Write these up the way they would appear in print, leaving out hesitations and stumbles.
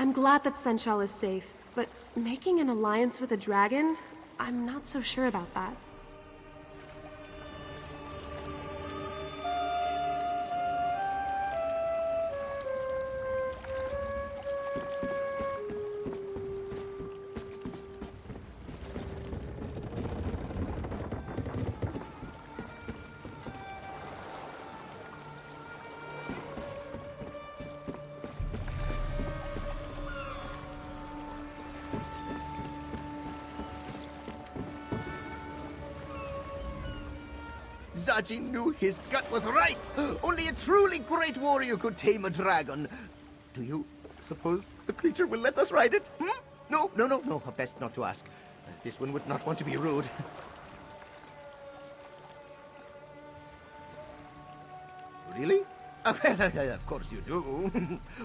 I'm glad that Senshal is safe, but making an alliance with a dragon? I'm not so sure about that. Khjiit knew his gut was right. Only a truly great warrior could tame a dragon. Do you suppose the creature will let us ride it? Hmm? No. Best not to ask. This one would not want to be rude. Really? Of course you do.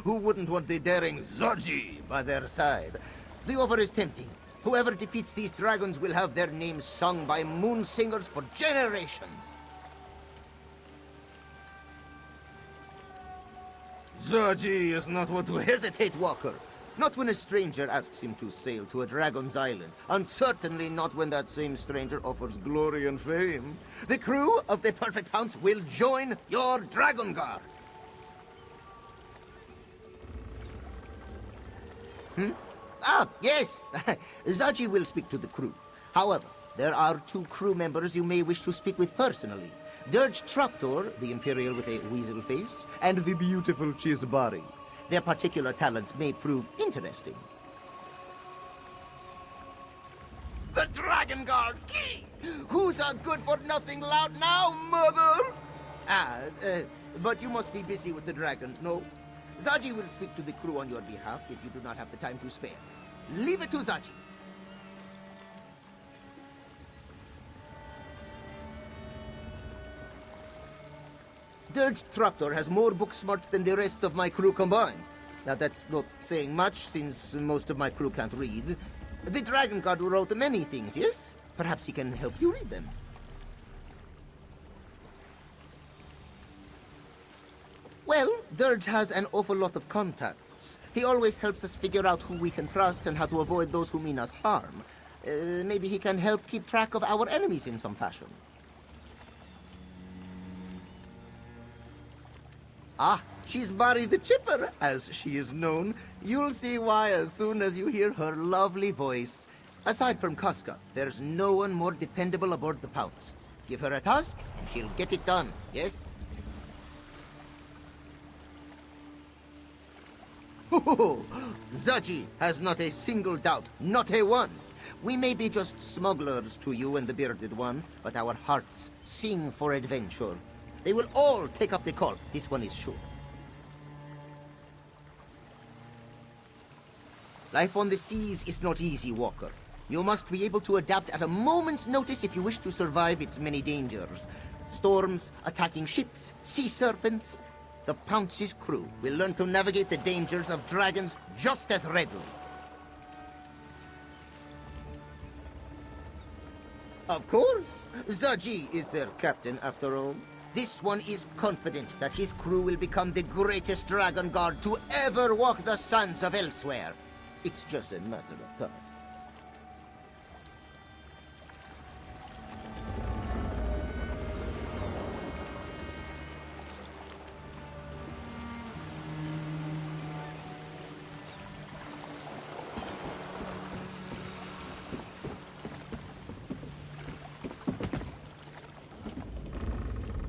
Who wouldn't want the daring Khjiit by their side? The offer is tempting. Whoever defeats these dragons will have their names sung by moon singers for generations. Khjiit is not one to hesitate, Walker. Not when a stranger asks him to sail to a dragon's island, and certainly not when that same stranger offers glory and fame. The crew of the Perfect Pounce will join your Dragon Guard. Ah, yes. Khjiit will speak to the crew. However, there are 2 crew members you may wish to speak with personally. Dirge Traktor, the Imperial with a weasel face, and the beautiful Chisbari. Their particular talents may prove interesting. The Dragon Guard key! Who's a good-for-nothing loud now, mother? But you must be busy with the dragon, no? Khjiit will speak to the crew on your behalf if you do not have the time to spare. Leave it to Khjiit. Dirge Traktor has more book smarts than the rest of my crew combined. Now that's not saying much, since most of my crew can't read. The Dragon Guard wrote many things, yes? Perhaps he can help you read them. Well, Dirge has an awful lot of contacts. He always helps us figure out who we can trust and how to avoid those who mean us harm. Maybe he can help keep track of our enemies in some fashion. Ah, she's Barry the Chipper, as she is known. You'll see why as soon as you hear her lovely voice. Aside from Casca, there's no one more dependable aboard the Pounce. Give her a task, and she'll get it done, yes? Khjiit has not a single doubt, not a one. We may be just smugglers to you and the Bearded One, but our hearts sing for adventure. They will all take up the call, this one is sure. Life on the seas is not easy, Walker. You must be able to adapt at a moment's notice if you wish to survive its many dangers. Storms, attacking ships, sea serpents. The Pounce's crew will learn to navigate the dangers of dragons just as readily. Of course, Khjiit is their captain after all. This one is confident that his crew will become the greatest Dragon Guard to ever walk the sands of elsewhere. It's just a matter of time.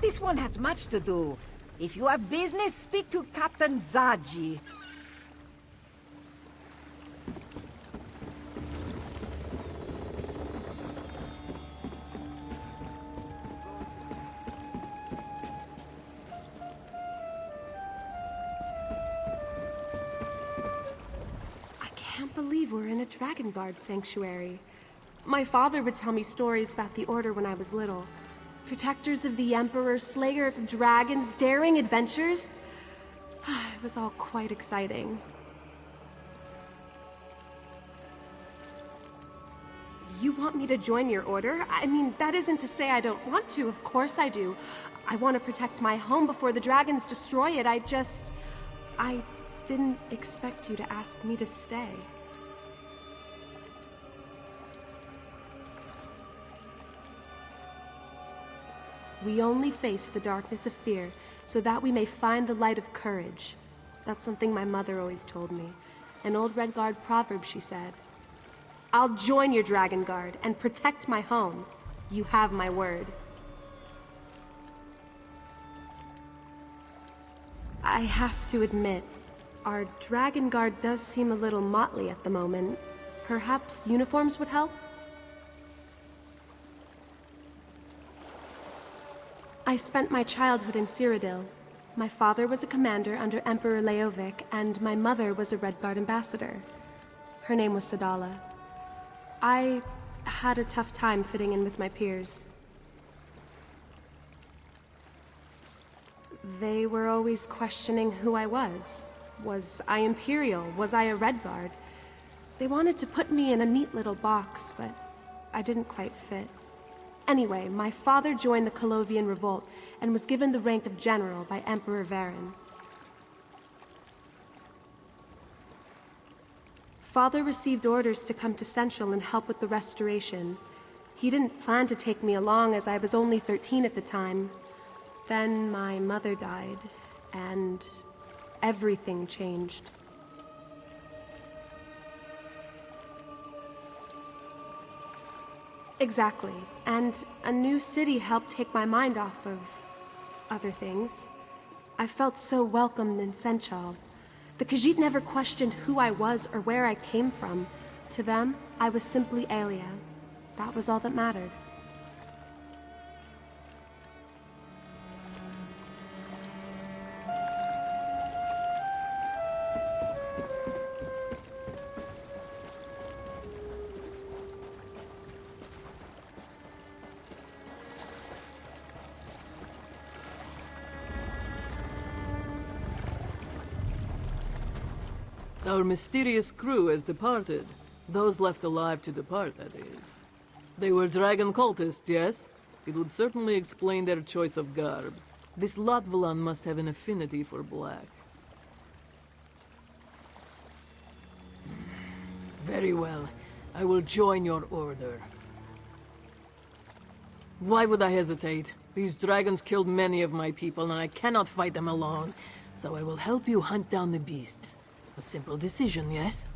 This one has much to do. If you have business, speak to Captain Khjiit. I can't believe we're in a Dragon Guard sanctuary. My father would tell me stories about the Order when I was little. Protectors of the Emperor, slayers of dragons, daring adventures. It was all quite exciting. You want me to join your order? I mean, that isn't to say I don't want to. Of course I do. I want to protect my home before the dragons destroy it. I didn't expect you to ask me to stay. We only face the darkness of fear so that we may find the light of courage. That's something my mother always told me. An old Red Guard proverb, she said. I'll join your Dragon Guard and protect my home. You have my word. I have to admit, our Dragon Guard does seem a little motley at the moment. Perhaps uniforms would help? I spent my childhood in Cyrodiil. My father was a commander under Emperor Leovic, and my mother was a Red Guard ambassador. Her name was Sadala. I had a tough time fitting in with my peers. They were always questioning who I was. Was I Imperial? Was I a Red Guard? They wanted to put me in a neat little box, but I didn't quite fit. Anyway, my father joined the Colovian Revolt and was given the rank of general by Emperor Varen. Father received orders to come to Central and help with the restoration. He didn't plan to take me along as I was only 13 at the time. Then my mother died, and everything changed. Exactly. And a new city helped take my mind off of other things. I felt so welcomed in Senchal. The Khjiit never questioned who I was or where I came from. To them, I was simply Aelia. That was all that mattered. Our mysterious crew has departed. Those left alive to depart, that is. They were dragon cultists, yes? It would certainly explain their choice of garb. This Latvalan must have an affinity for black. Very well. I will join your order. Why would I hesitate? These dragons killed many of my people, and I cannot fight them alone. So I will help you hunt down the beasts. A simple decision, yes?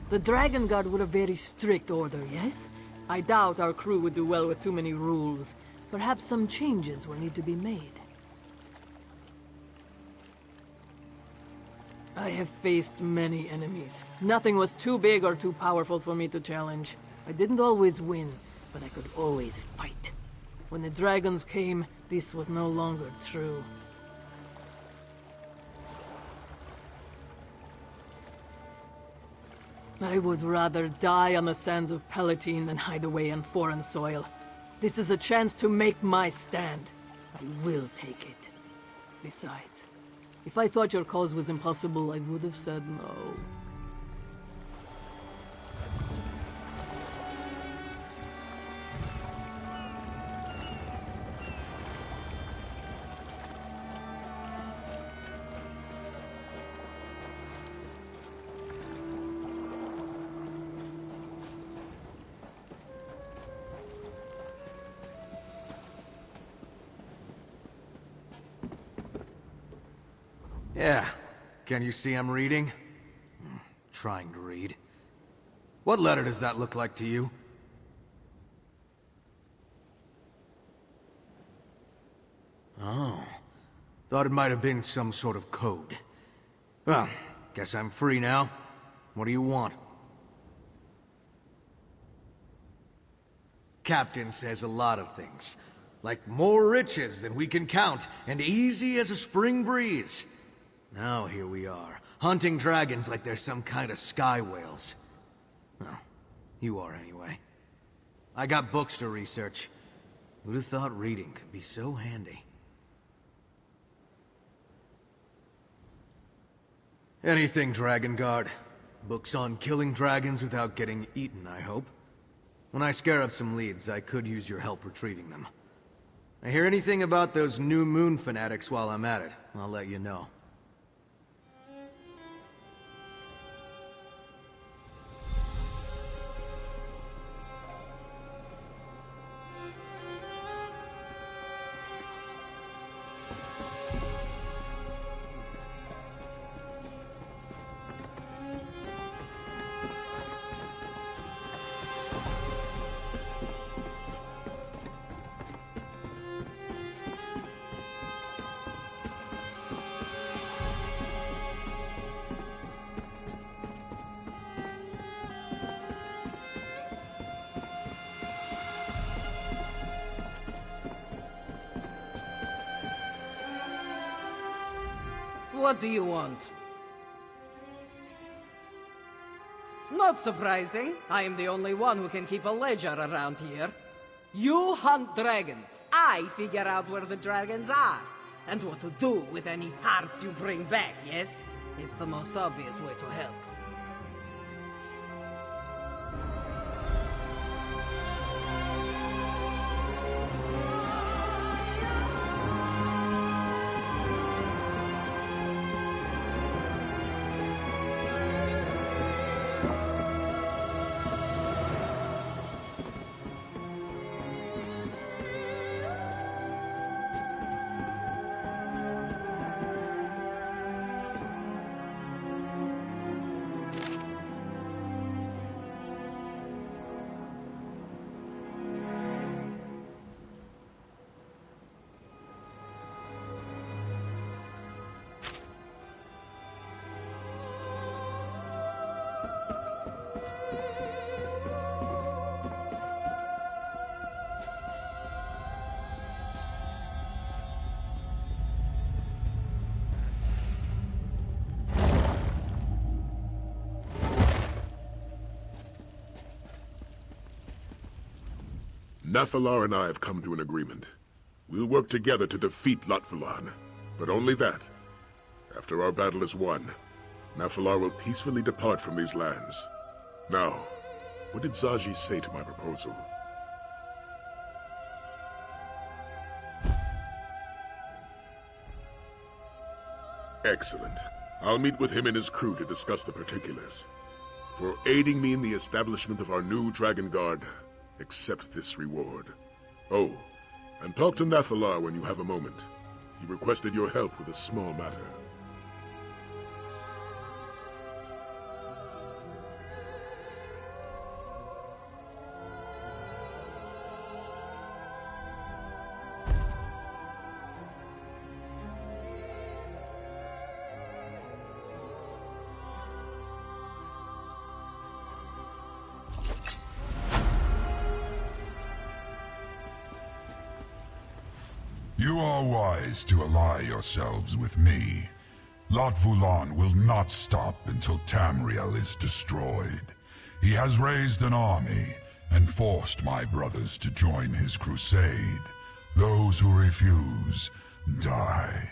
The Dragon Guard were a very strict order, yes? I doubt our crew would do well with too many rules. Perhaps some changes will need to be made. I have faced many enemies. Nothing was too big or too powerful for me to challenge. I didn't always win, but I could always fight. When the dragons came, this was no longer true. I would rather die on the sands of Palatine than hide away on foreign soil. This is a chance to make my stand. I will take it. Besides, if I thought your cause was impossible, I would have said no. Yeah. Can you see I'm reading? Trying to read. What letter does that look like to you? Oh. Thought it might have been some sort of code. Well, guess I'm free now. What do you want? Captain says a lot of things. Like more riches than we can count, and easy as a spring breeze. Now here we are, hunting dragons like they're some kind of sky whales. Well, you are anyway. I got books to research. Who'd have thought reading could be so handy? Anything, Dragon Guard. Books on killing dragons without getting eaten, I hope. When I scare up some leads, I could use your help retrieving them. I hear anything about those new moon fanatics while I'm at it, I'll let you know. What do you want? Not surprising. I am the only one who can keep a ledger around here. You hunt dragons. I figure out where the dragons are. And what to do with any parts you bring back, yes? It's the most obvious way to help. Nathalar and I have come to an agreement. We'll work together to defeat Lotfalan, but only that. After our battle is won, Nathalar will peacefully depart from these lands. Now, what did Zaji say to my proposal? Excellent. I'll meet with him and his crew to discuss the particulars. For aiding me in the establishment of our new Dragon Guard, accept this reward. Oh, and talk to Nathalar when you have a moment. He requested your help with a small matter. You are wise to ally yourselves with me. Lotfalan will not stop until Tamriel is destroyed. He has raised an army and forced my brothers to join his crusade. Those who refuse, die.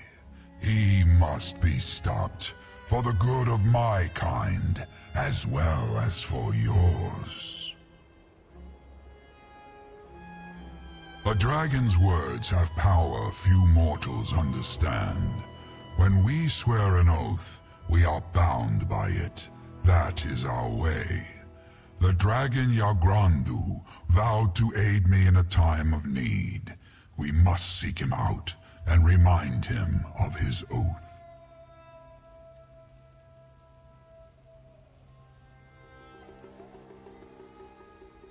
He must be stopped, for the good of my kind, as well as for yours. A dragon's words have power few mortals understand. When we swear an oath, we are bound by it. That is our way. The dragon Yagrandu vowed to aid me in a time of need. We must seek him out and remind him of his oath.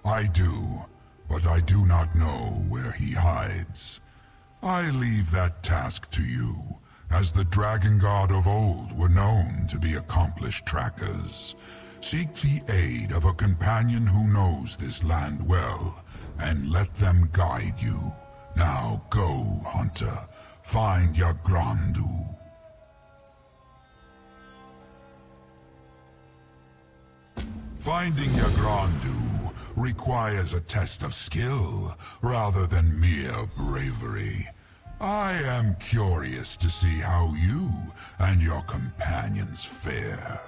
I do, but I do not know where he hides. I leave that task to you, as the Dragon God of old were known to be accomplished trackers. Seek the aid of a companion who knows this land well, and let them guide you. Now go, hunter. Find Yagrandu. Finding Yagrandu requires a test of skill, rather than mere bravery. I am curious to see how you and your companions fare.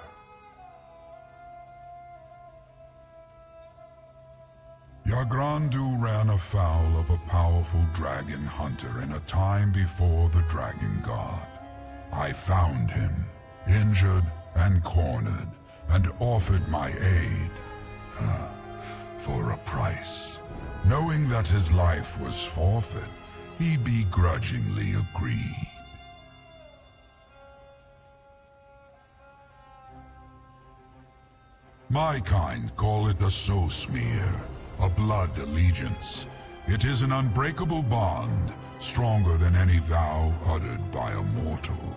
Yagrandu ran afoul of a powerful dragon hunter in a time before the Dragon God. I found him, injured and cornered, and offered my aid. For a price. Knowing that his life was forfeit, he begrudgingly agreed. My kind call it a soul smear, a blood allegiance. It is an unbreakable bond, stronger than any vow uttered by a mortal.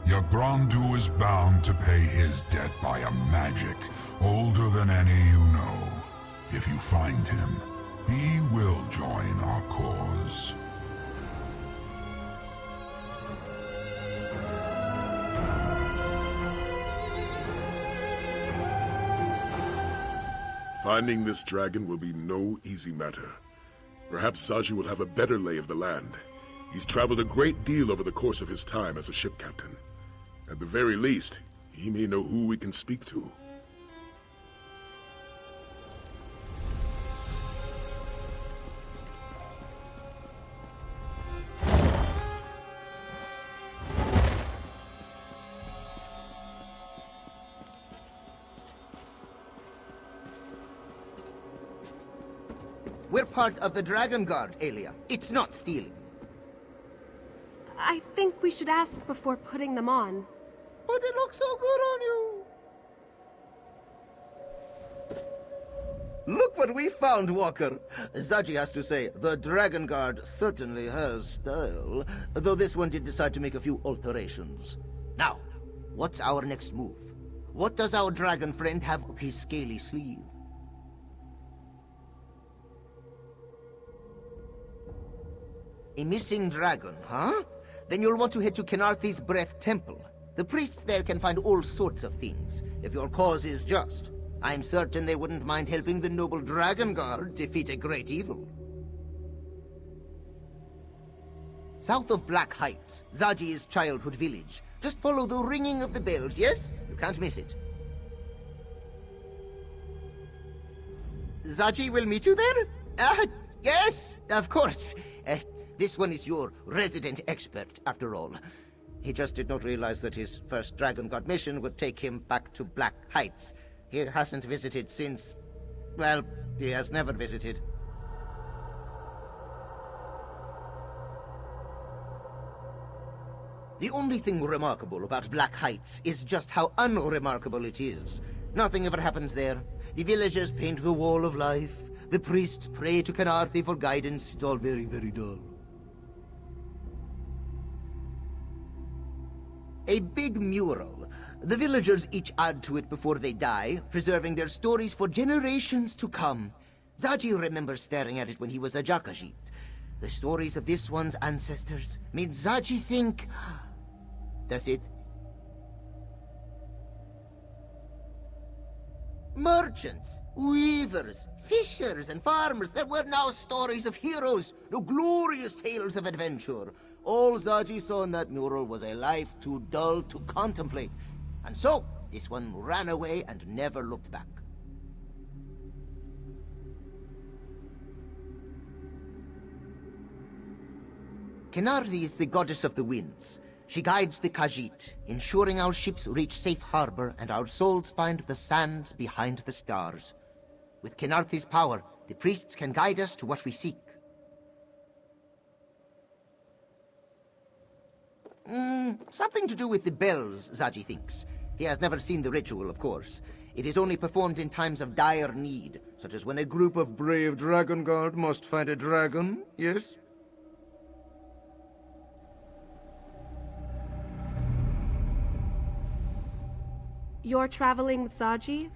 Yagrandu is bound to pay his debt by a magic older than any you know. If you find him, he will join our cause. Finding this dragon will be no easy matter. Perhaps Zaji will have a better lay of the land. He's traveled a great deal over the course of his time as a ship captain. At the very least, he may know who we can speak to. We're part of the Dragon Guard, Aelia. It's not stealing. I think we should ask before putting them on. But it looks so good on you. Look what we found, Walker. Zaji has to say, the Dragon Guard certainly has style. Though this one did decide to make a few alterations. Now, what's our next move? What does our dragon friend have up his scaly sleeve? A missing dragon, huh? Then you'll want to head to Kenarthi's Breath Temple. The priests there can find all sorts of things, if your cause is just. I'm certain they wouldn't mind helping the noble Dragon Guard defeat a great evil. South of Black Heights, Zaji's childhood village. Just follow the ringing of the bells, yes? You can't miss it. Zaji will meet you there? Yes, of course. This one is your resident expert, after all. He just did not realize that his first Dragon Guard mission would take him back to Black Heights. He hasn't visited since... well, he has never visited. The only thing remarkable about Black Heights is just how unremarkable it is. Nothing ever happens there. The villagers paint the wall of life. The priests pray to Kenarthi for guidance. It's all very, very dull. A big mural. The villagers each add to it before they die, preserving their stories for generations to come. Zaji remembers staring at it when he was a Khjiit. The stories of this one's ancestors made Zaji think... That's it. Merchants, weavers, fishers, and farmers, there were now stories of heroes, no glorious tales of adventure. All Zaji saw in that mural was a life too dull to contemplate. And so, this one ran away and never looked back. Kenarthi is the goddess of the winds. She guides the Khjiit, ensuring our ships reach safe harbor and our souls find the sands behind the stars. With Kenarthi's power, the priests can guide us to what we seek. Something to do with the bells, Zaji thinks. He has never seen the ritual, of course. It is only performed in times of dire need, such as when a group of brave Dragon Guard must find a dragon, yes? You're traveling with Zaji?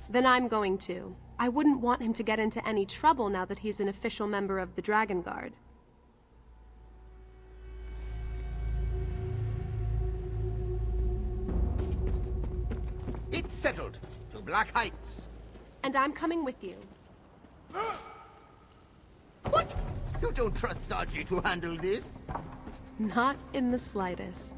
Then I'm going to. I wouldn't want him to get into any trouble now that he's an official member of the Dragon Guard. It's settled. To Black Heights. And I'm coming with you. What? You don't trust Zaji to handle this? Not in the slightest.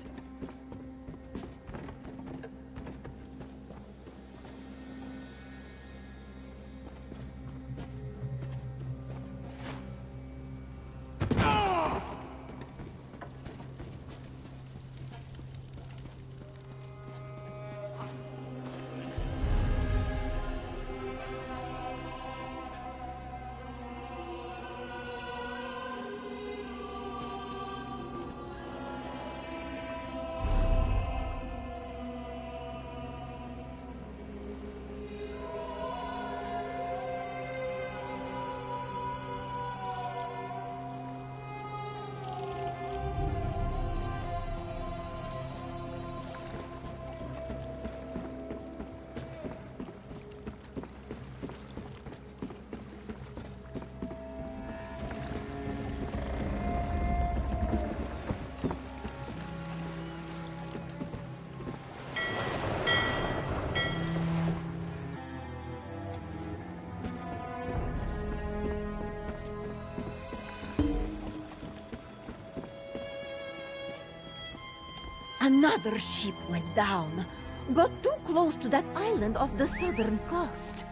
Another ship went down. Got too close to that island off the southern coast.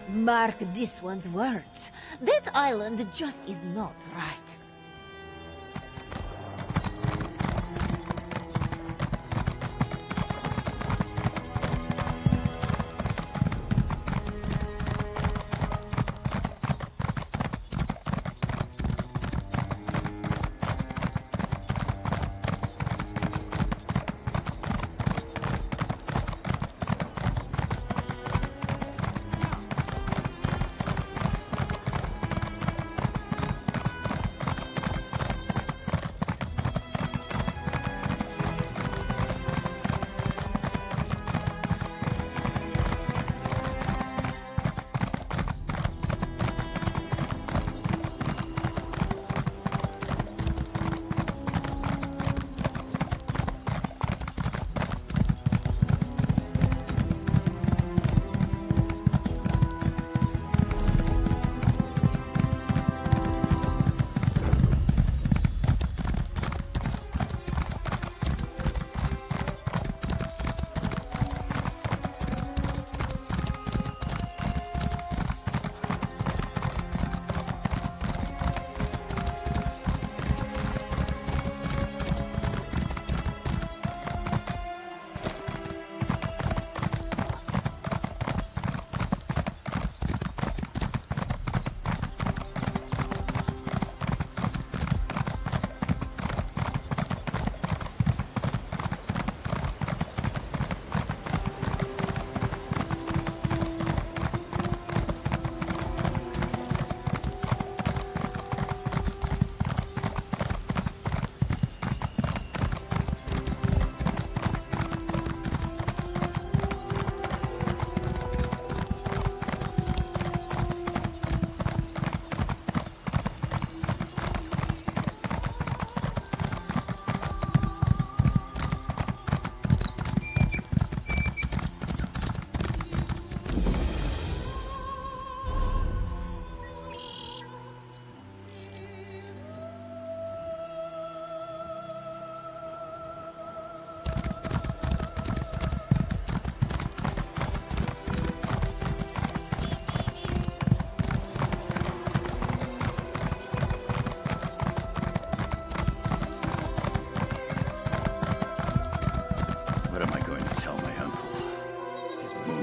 Mark this one's words. That island just is not right.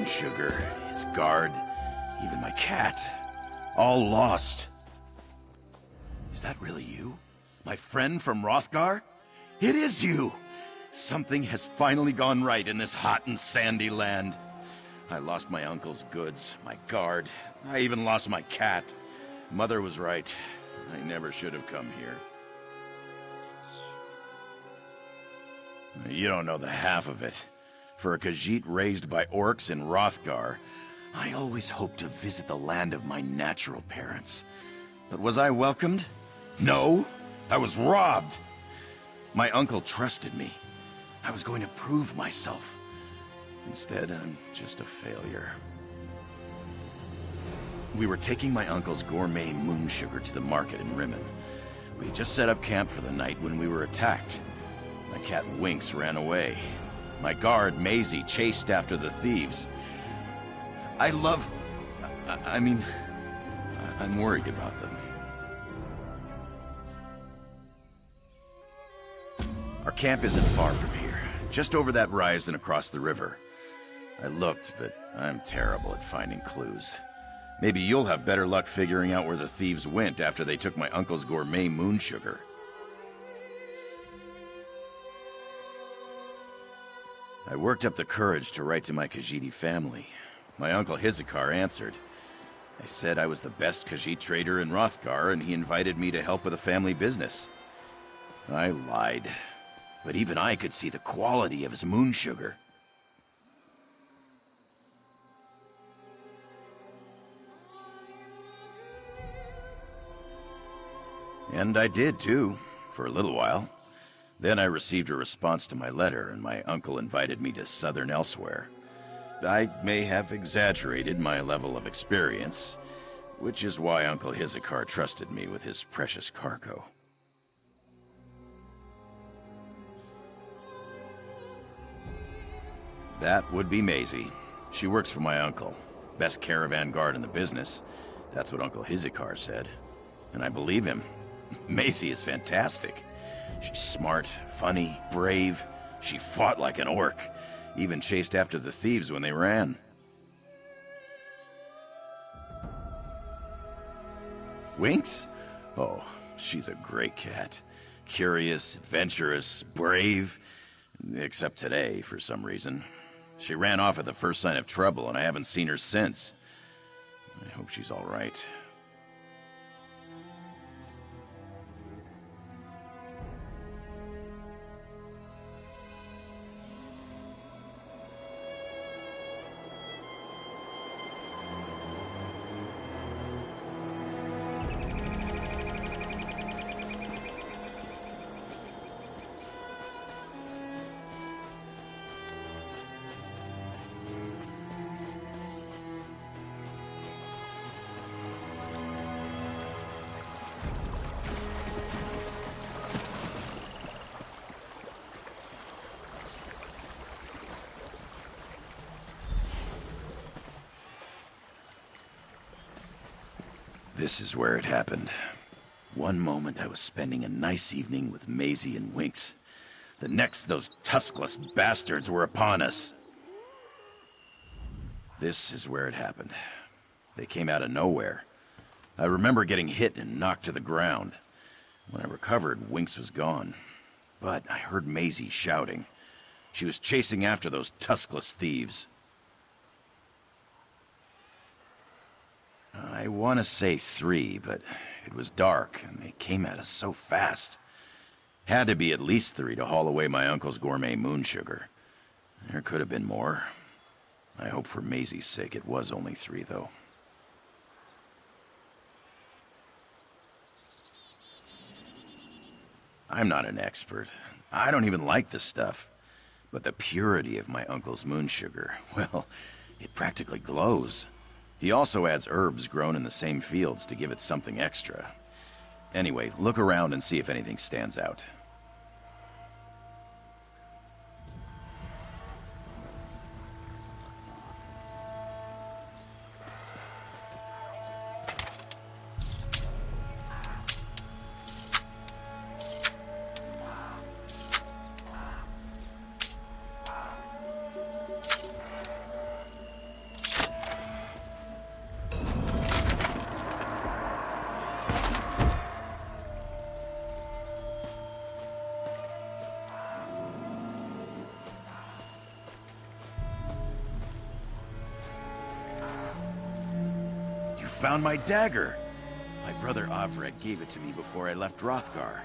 Sugar, his guard, even my cat. All lost. Is that really you? My friend from Hrothgar? It is you! Something has finally gone right in this hot and sandy land. I lost my uncle's goods, my guard. I even lost my cat. Mother was right. I never should have come here. You don't know the half of it. For a Khjiit raised by orcs in Hrothgar, I always hoped to visit the land of my natural parents. But was I welcomed? No, I was robbed. My uncle trusted me. I was going to prove myself. Instead, I'm just a failure. We were taking my uncle's gourmet moon sugar to the market in Rimmen. We had just set up camp for the night when we were attacked. My cat Winks ran away. My guard, Maisie, chased after the thieves. I'm worried about them. Our camp isn't far from here, just over that rise and across the river. I looked, but I'm terrible at finding clues. Maybe you'll have better luck figuring out where the thieves went after they took my uncle's gourmet moon sugar. I worked up the courage to write to my Khjiit family. My uncle Hizikar answered. I said I was the best Khjiit trader in Hrothgar, and he invited me to help with a family business. I lied, but even I could see the quality of his moon sugar. And I did too, for a little while. Then I received a response to my letter, and my uncle invited me to Southern Elsewhere. I may have exaggerated my level of experience, which is why Uncle Hizikar trusted me with his precious cargo. That would be Maisie. She works for my uncle. Best caravan guard in the business. That's what Uncle Hizikar said. And I believe him. Maisie is fantastic. She's smart, funny, brave. She fought like an orc. Even chased after the thieves when they ran. Winks? Oh, she's a great cat. Curious, adventurous, brave. Except today, for some reason. She ran off at the first sign of trouble, and I haven't seen her since. I hope she's all right. This is where it happened. One moment I was spending a nice evening with Maisie and Winks. The next, those tuskless bastards were upon us. This is where it happened. They came out of nowhere. I remember getting hit and knocked to the ground. When I recovered, Winks was gone. But I heard Maisie shouting. She was chasing after those tuskless thieves. I want to say 3, but it was dark, and they came at us so fast. Had to be at least 3 to haul away my uncle's gourmet moon sugar. There could have been more. I hope for Maisie's sake it was only 3, though. I'm not an expert. I don't even like this stuff. But the purity of my uncle's moon sugar, well, it practically glows. He also adds herbs grown in the same fields to give it something extra. Anyway, look around and see if anything stands out. Found my dagger. My brother Avreg gave it to me before I left Hrothgar.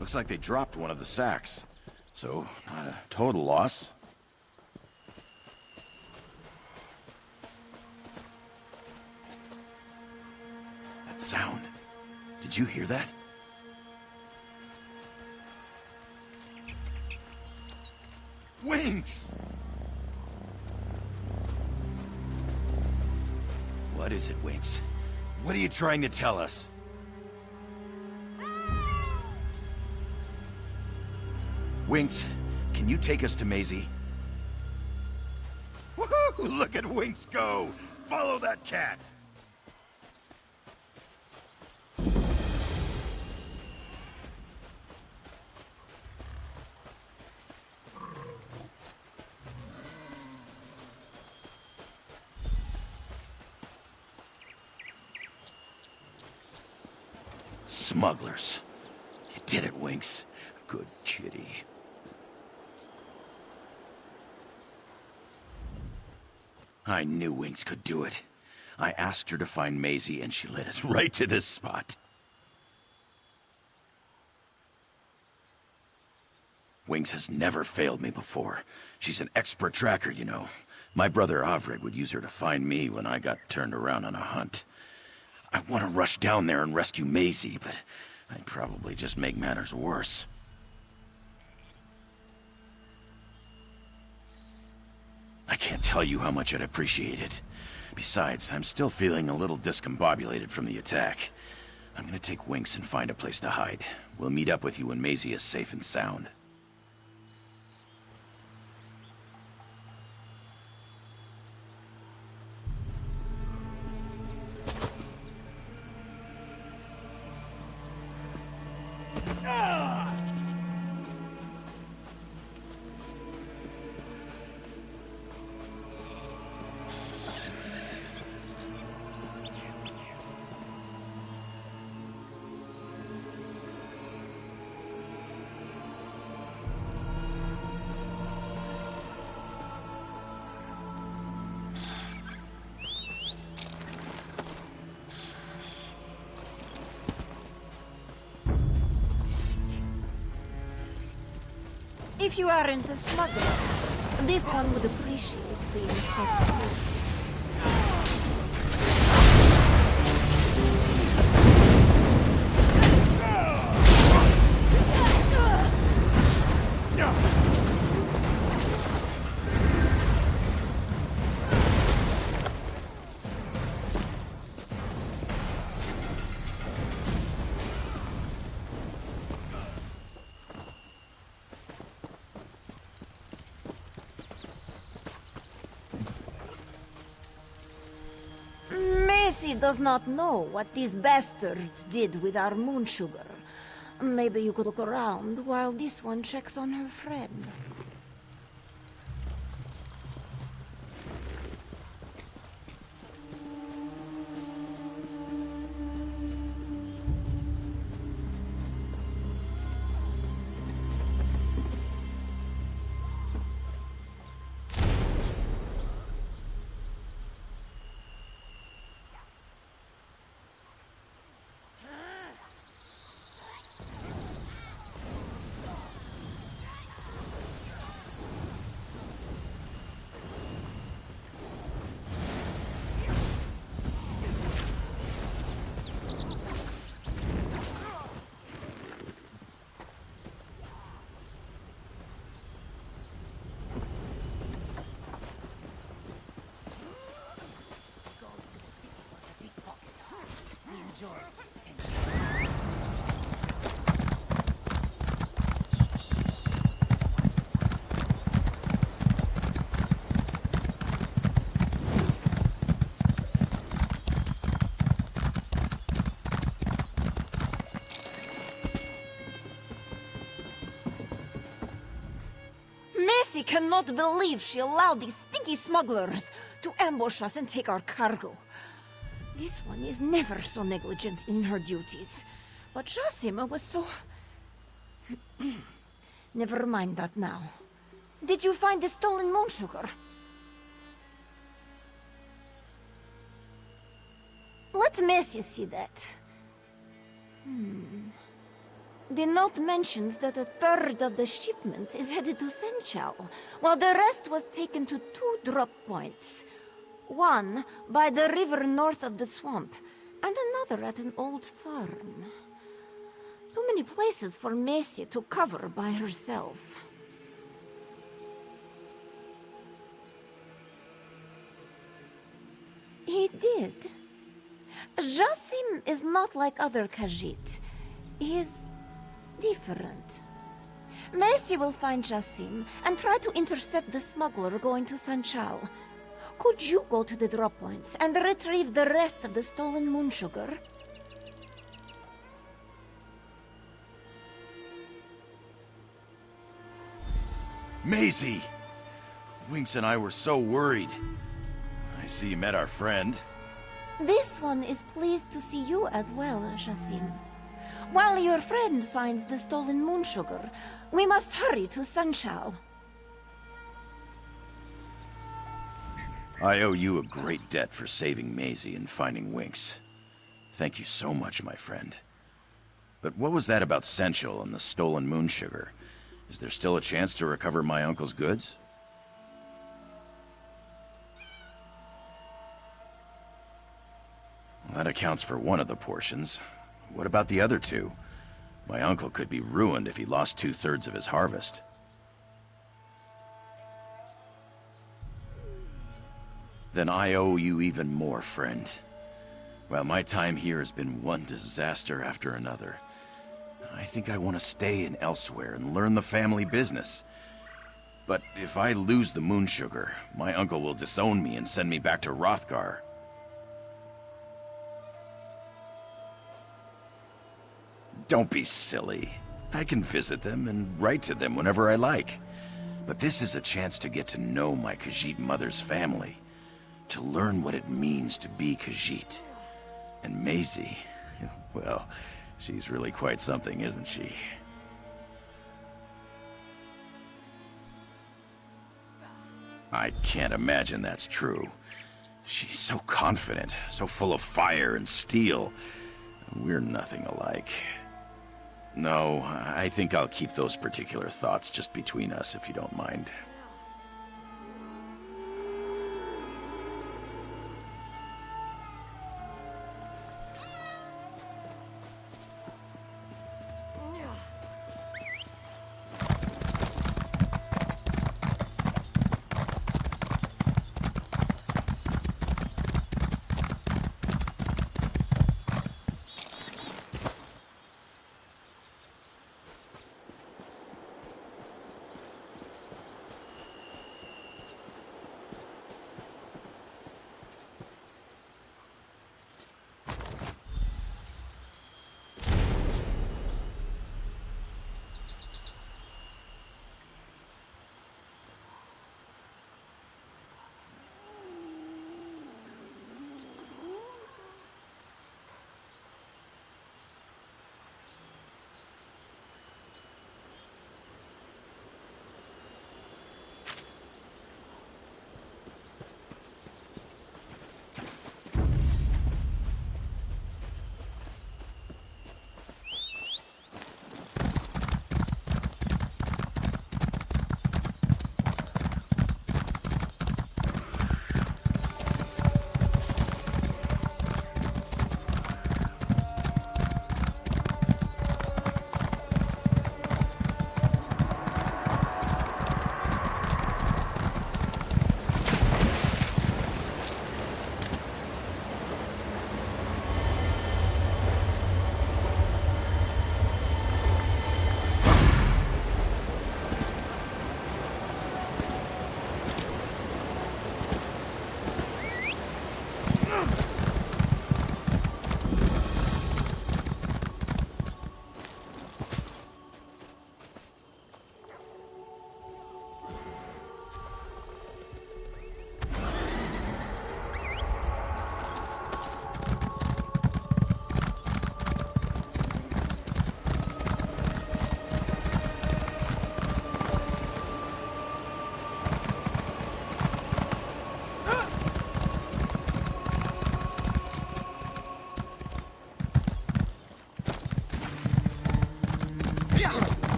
Looks like they dropped one of the sacks. So, not a total loss. That sound. Did you hear that? Winks! What is it, Winks? What are you trying to tell us? Winks, can you take us to Maisie? Woohoo! Look at Winks go! Follow that cat! Smugglers. You did it, Winks. Good kitty. I knew Winks could do it. I asked her to find Maisie, and she led us right to this spot. Winks has never failed me before. She's an expert tracker, you know. My brother Avreg would use her to find me when I got turned around on a hunt. I want to rush down there and rescue Maisie, but I'd probably just make matters worse. I can't tell you how much I'd appreciate it. Besides, I'm still feeling a little discombobulated from the attack. I'm gonna take Winks and find a place to hide. We'll meet up with you when Maisie is safe and sound. If you aren't a smuggler, this one would appreciate being set free. Macy does not know what these bastards did with our moon sugar. Maybe you could look around while this one checks on her friend. Macy cannot believe she allowed these stinky smugglers to ambush us and take our cargo. This one is never so negligent in her duties. But Jasima was so... Never mind that now. Did you find the stolen moon sugar? Let Macy see that. The note mentions that a third of the shipment is headed to Senchal, while the rest was taken to 2 drop points. One by the river north of the swamp, and another at an old farm. Too many places for Macy to cover by herself. He did. Jasim is not like other Khjiit. He's different. Macy will find Jasim and try to intercept the smuggler going to Sanchal. Could you go to the drop points and retrieve the rest of the stolen moon sugar? Maisie! Winks and I were so worried. I see you met our friend. This one is pleased to see you as well, Jasim. While your friend finds the stolen moon sugar, we must hurry to Sanchal. I owe you a great debt for saving Maisie and finding Winks. Thank you so much, my friend. But what was that about Senchal and the stolen moon sugar? Is there still a chance to recover my uncle's goods? Well, that accounts for one of the portions. What about the other two? My uncle could be ruined if he lost 2/3 of his harvest. Then I owe you even more, friend. Well, my time here has been one disaster after another. I think I want to stay in elsewhere and learn the family business. But if I lose the moon sugar, my uncle will disown me and send me back to Hrothgar. Don't be silly. I can visit them and write to them whenever I like. But this is a chance to get to know my Khjiit mother's family. To learn what it means to be Khjiit. And Maisie, well, she's really quite something, isn't she? I can't imagine that's true. She's so confident, so full of fire and steel. We're nothing alike. No, I think I'll keep those particular thoughts just between us, if you don't mind.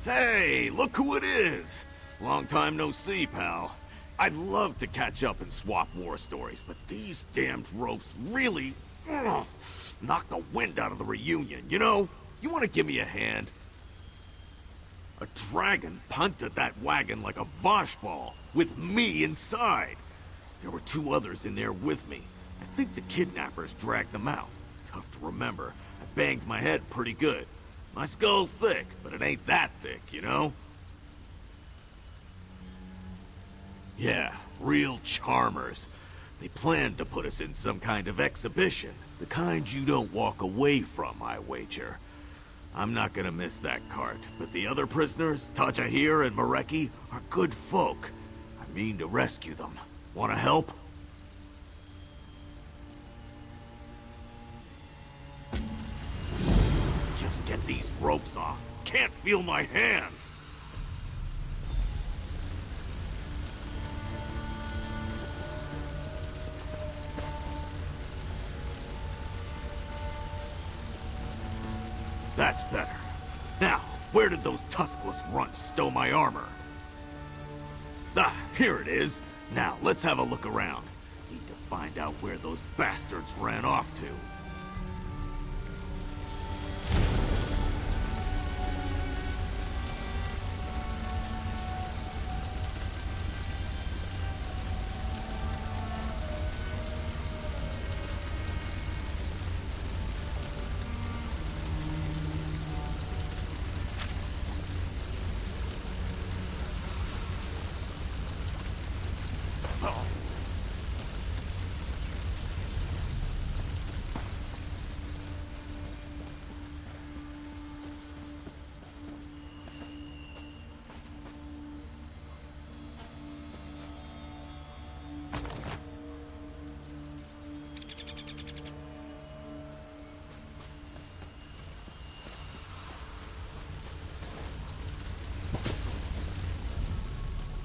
Hey, look who it is! Long time no see, pal. I'd love to catch up and swap war stories, but these damned ropes really knock the wind out of the reunion, you know? You want to give me a hand? A dragon punted that wagon like a voshball, with me inside. There were 2 others in there with me. I think the kidnappers dragged them out. Tough to remember. I banged my head pretty good. My skull's thick, but it ain't that thick, you know? Yeah, real charmers. They planned to put us in some kind of exhibition. The kind you don't walk away from, I wager. I'm not gonna miss that cart, but the other prisoners, Tajahir and Mareki, are good folk. I mean to rescue them. Wanna help? Just get these ropes off. Can't feel my hands. That's better. Now, where did those tuskless runts stow my armor? Ah, here it is. Now, let's have a look around. Need to find out where those bastards ran off to.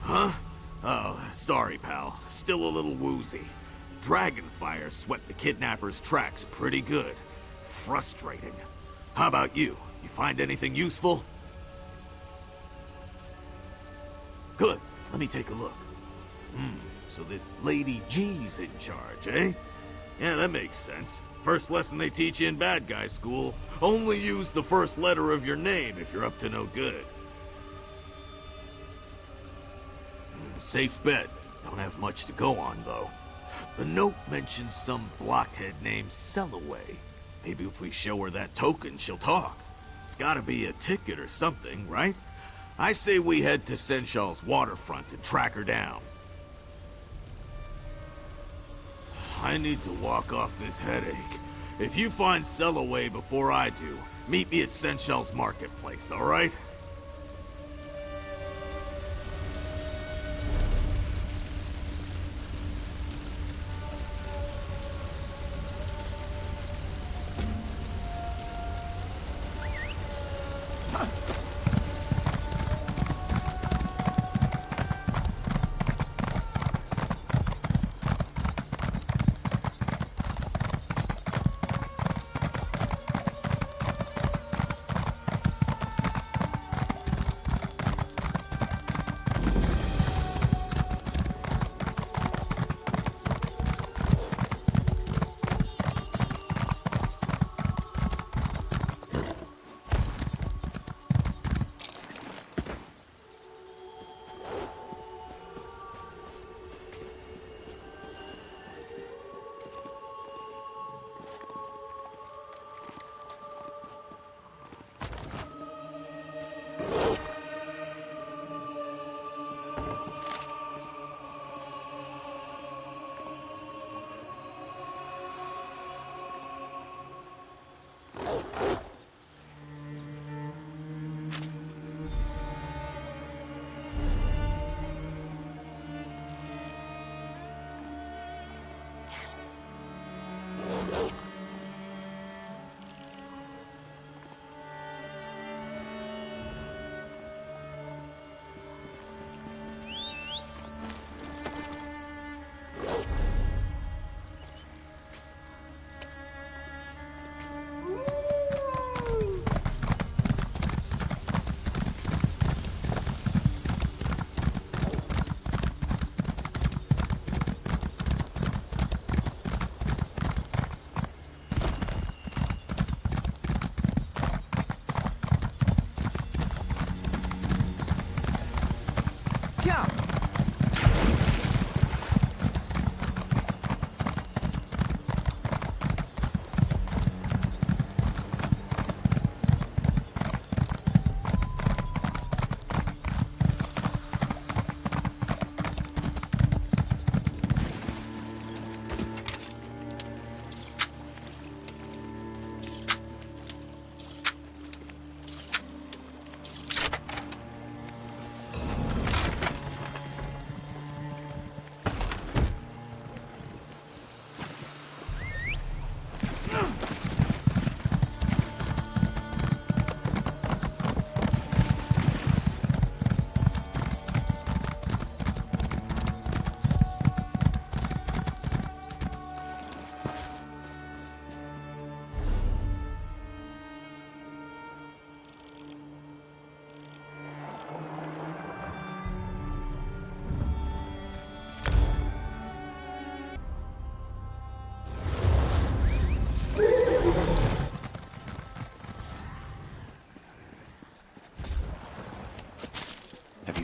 Huh? Oh, sorry, pal. Still a little woozy. Dragonfire swept the kidnapper's tracks pretty good. Frustrating. How about you? You find anything useful? Good. Let me take a look. So this Lady G's in charge, eh? Yeah, that makes sense. First lesson they teach you in bad guy school. Only use the first letter of your name if you're up to no good. Safe bet. Don't have much to go on, though. The note mentions some blockhead named Sellaway. Maybe if we show her that token, she'll talk. It's gotta be a ticket or something, right? I say we head to Senshal's waterfront and track her down. I need to walk off this headache. If you find Sellaway before I do, meet me at Senshal's marketplace, alright?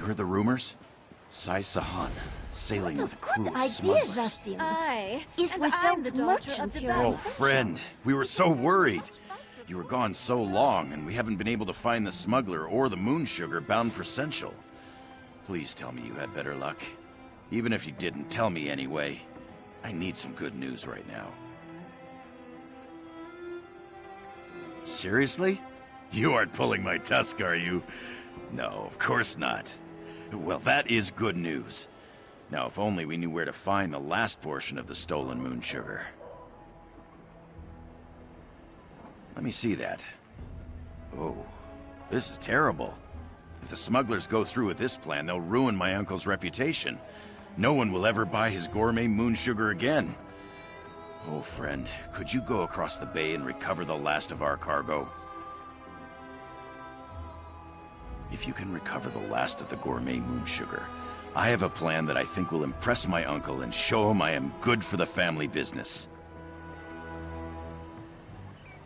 heard the rumors? Sai Sahan, sailing with a crew of Idea, smugglers. Racine. Aye. If and we I'm served the daughter of merchants the here Oh, in Baron. friend, we were so worried. You were gone so long, and we haven't been able to find the smuggler or the moon sugar bound for Sensual. Please tell me you had better luck. Even if you didn't, tell me anyway. I need some good news right now. Seriously? You aren't pulling my tusk, are you? No, of course not. Well, that is good news. Now, if only we knew where to find the last portion of the stolen moon sugar. Let me see that. Oh, this is terrible. If the smugglers go through with this plan, they'll ruin my uncle's reputation. No one will ever buy his gourmet moon sugar again. Oh, friend, could you go across the bay and recover the last of our cargo? If you can recover the last of the gourmet moon sugar, I have a plan that I think will impress my uncle and show him I am good for the family business.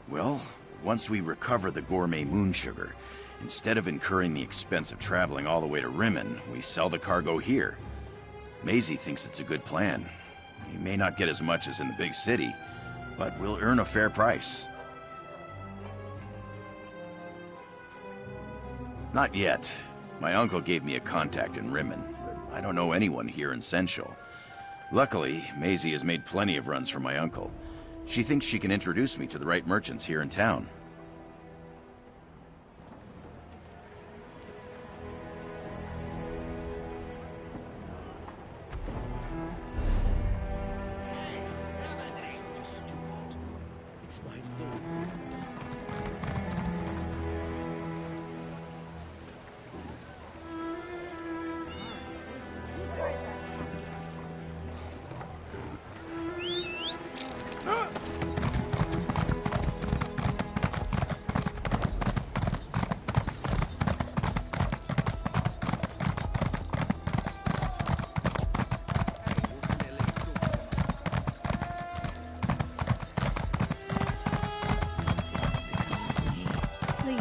Well, once we recover the gourmet moon sugar, instead of incurring the expense of traveling all the way to Rimmen, we sell the cargo here. Maisie thinks it's a good plan. We may not get as much as in the big city, but we'll earn a fair price. Not yet. My uncle gave me a contact in Rimmen. I don't know anyone here in Sensual. Luckily, Maisie has made plenty of runs for my uncle. She thinks she can introduce me to the right merchants here in town. Please.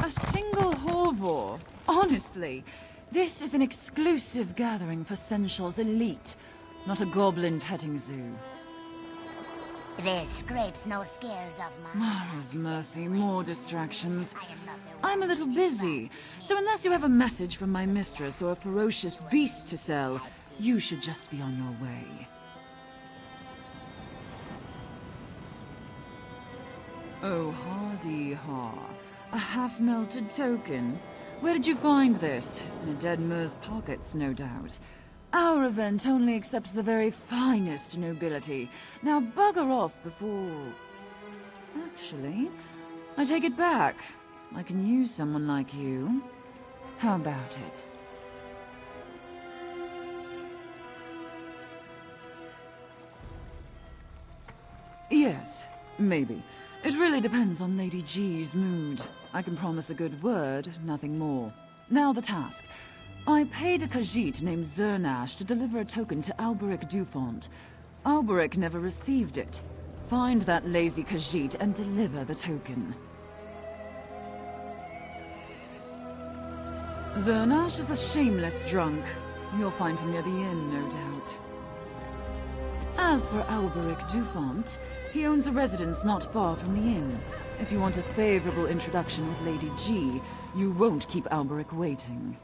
A single Horvor? Honestly, this is an exclusive gathering for Sensual's elite, not a goblin petting zoo. There's scrapes, no scares of mine. Mara's mercy, more distractions. I'm a little busy, so unless you have a message from my mistress or a ferocious beast to sell, you should just be on your way. Oh, hardy ha. A half-melted token? Where did you find this? In a dead Mer's pockets, no doubt. Our event only accepts the very finest nobility. Now bugger off before... Actually, I take it back. I can use someone like you. How about it? Yes, maybe. It really depends on Lady G's mood. I can promise a good word, nothing more. Now the task. I paid a Khjiit named Zernash to deliver a token to Alberic Dufont. Alberic never received it. Find that lazy Khjiit and deliver the token. Zernash is a shameless drunk. You'll find him near the inn, no doubt. As for Alberic Dufont, he owns a residence not far from the inn. If you want a favorable introduction with Lady G, you won't keep Alberic waiting.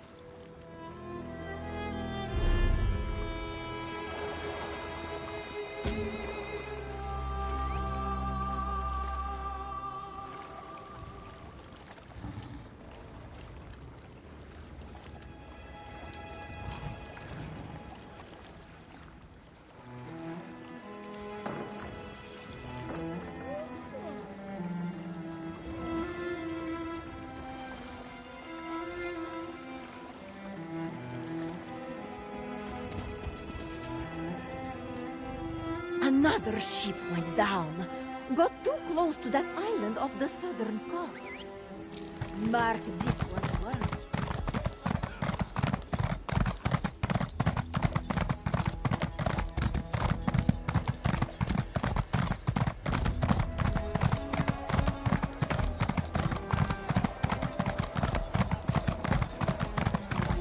Another ship went down. Got too close to that island off the southern coast. Mark this one's word.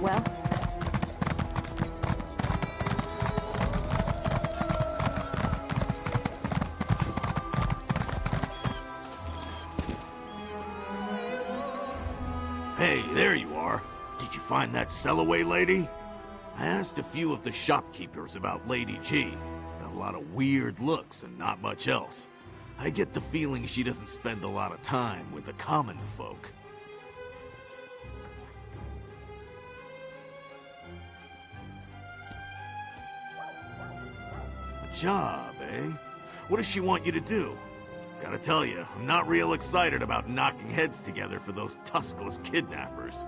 Well? Hey, there you are. Did you find that sell-away lady? I asked a few of the shopkeepers about Lady G. Got a lot of weird looks and not much else. I get the feeling she doesn't spend a lot of time with the common folk. A job, eh? What does she want you to do? Gotta tell you, I'm not real excited about knocking heads together for those tuskless kidnappers.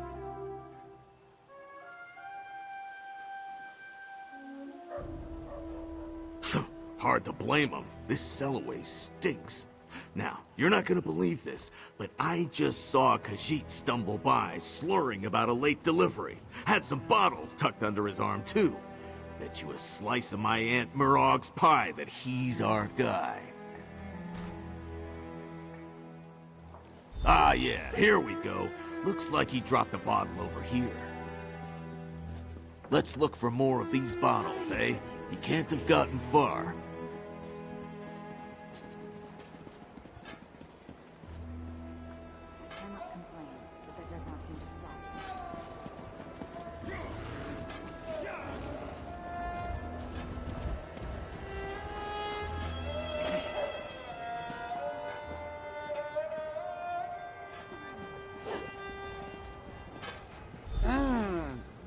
Hard to blame them. This sell-away stinks. Now, you're not gonna believe this, but I just saw Khjiit stumble by, slurring about a late delivery. Had some bottles tucked under his arm, too. Bet you a slice of my Aunt Murog's pie that he's our guy. Ah, yeah, here we go. Looks like he dropped a bottle over here. Let's look for more of these bottles, eh? He can't have gotten far. Cannot complain, but that does not seem to stop.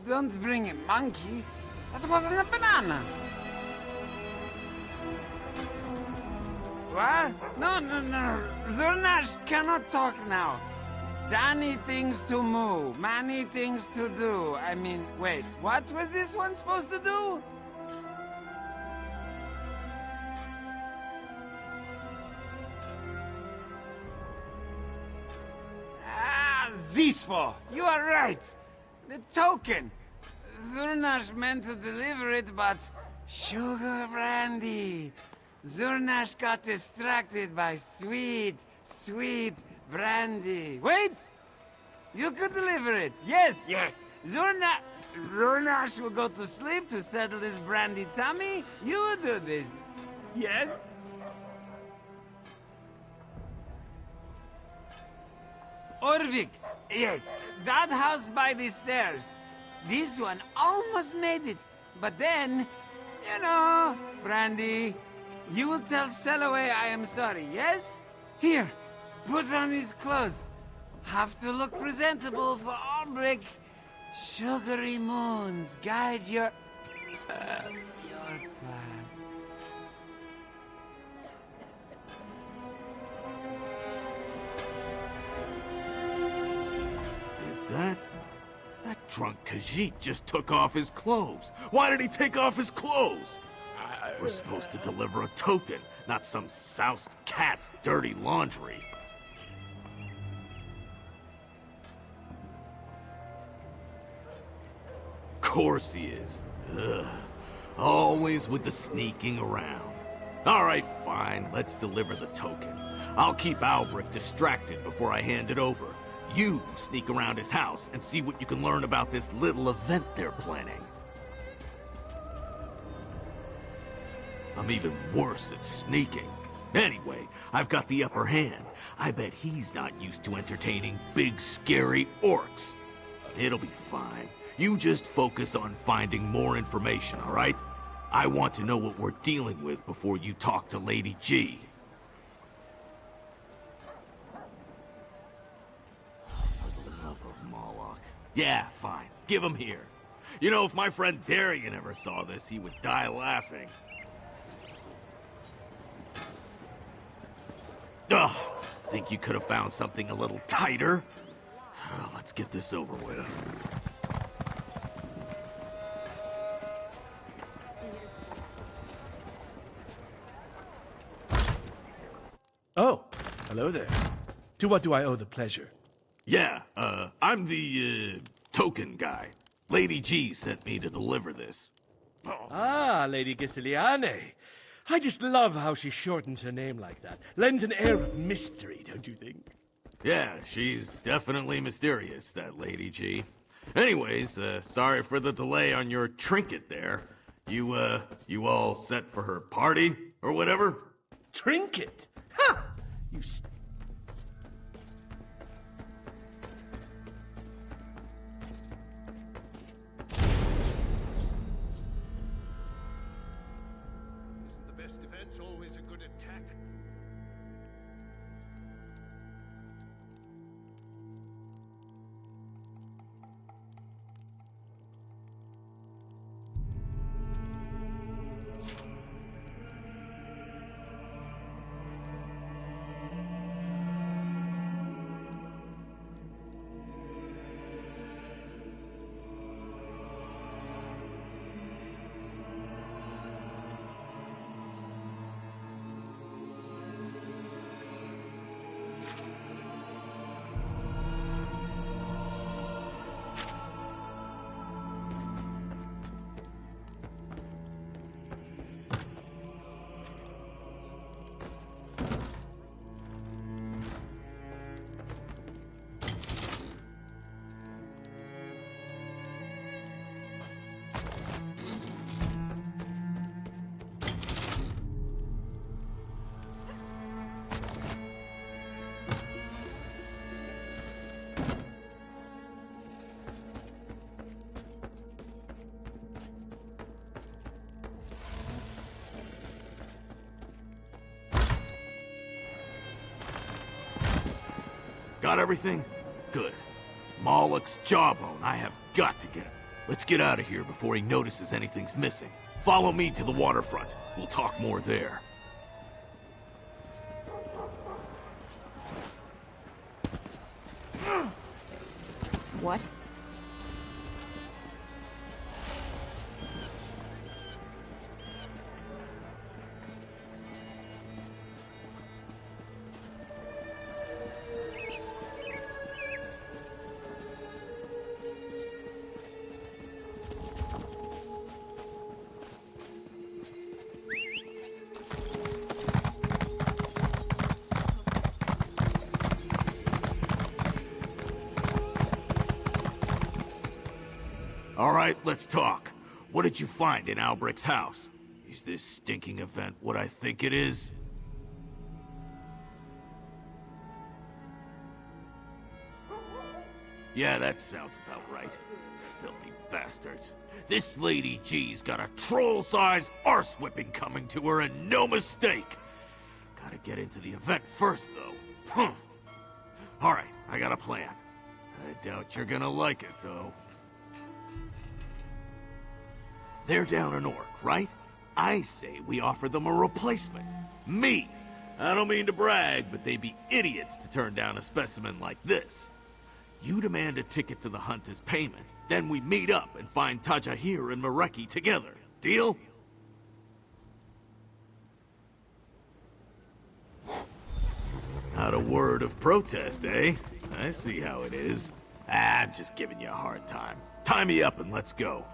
Don't bring a monkey. That wasn't a banana. What? No. Zurnash cannot talk now. Danny things to move, many things to do. I mean, wait, what was this one supposed to do? This one. You are right. The token. Zurnash meant to deliver it, but sugar brandy. Zurnash got distracted by sweet brandy. Wait! You could deliver it. Yes. Zurnash will go to sleep to settle his brandy tummy. You will do this. Yes? Orvik. Yes, that house by the stairs. This one almost made it. But then, you know, Brandy, you will tell Sellaway I am sorry, yes? Here, put on his clothes. Have to look presentable for Orvik. Sugary moons guide your plan. That drunk Khjiit just took off his clothes. Why did he take off his clothes? We're supposed to deliver a token, not some soused cat's dirty laundry. Course he is. Ugh. Always with the sneaking around. All right, fine. Let's deliver the token. I'll keep Albrecht distracted before I hand it over. You sneak around his house and see what you can learn about this little event they're planning. I'm even worse at sneaking. Anyway, I've got the upper hand. I bet he's not used to entertaining big, scary orcs. It'll be fine. You just focus on finding more information, all right? I want to know what we're dealing with before you talk to Lady G. Yeah, fine. Give him here. You know, if my friend Darian ever saw this, he would die laughing. Ugh, think you could have found something a little tighter? Let's get this over with. Oh, hello there. To what do I owe the pleasure? Yeah, I'm the, token guy. Lady G sent me to deliver this. Ah, Lady Gisiliane. I just love how she shortens her name like that. Lends an air of mystery, don't you think? Yeah, she's definitely mysterious, that Lady G. Anyways, sorry for the delay on your trinket there. You all set for her party, or whatever? Trinket? Ha! You Isn't the best defense always a good attack? Got everything? Good. Moloch's jawbone, I have got to get him. Let's get out of here before he notices anything's missing. Follow me to the waterfront. We'll talk more there. What? All right, let's talk. What did you find in Albric's house? Is this stinking event what I think it is? Yeah, that sounds about right. Filthy bastards. This Lady G's got a troll-sized arse-whipping coming to her, and no mistake! Gotta get into the event first, though. Alright, I got a plan. I doubt you're gonna like it, though. They're down an orc, right? I say we offer them a replacement. Me! I don't mean to brag, but they'd be idiots to turn down a specimen like this. You demand a ticket to the hunt as payment, then we meet up and find Tajahir and Mareki together. Deal? Not a word of protest, eh? I see how it is. I'm just giving you a hard time. Tie me up and let's go.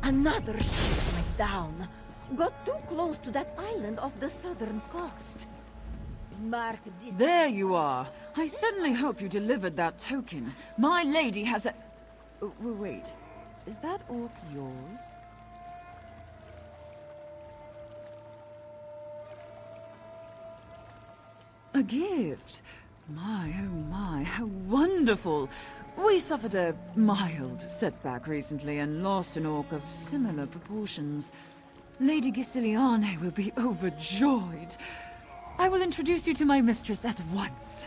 Another ship went down. Got too close to that island off the southern coast. Mark this. There you are. I certainly hope you delivered that token. My lady has a... Wait, is that orc yours? A gift? My, oh my, how wonderful! We suffered a mild setback recently and lost an orc of similar proportions. Lady Gisiliane will be overjoyed. I will introduce you to my mistress at once.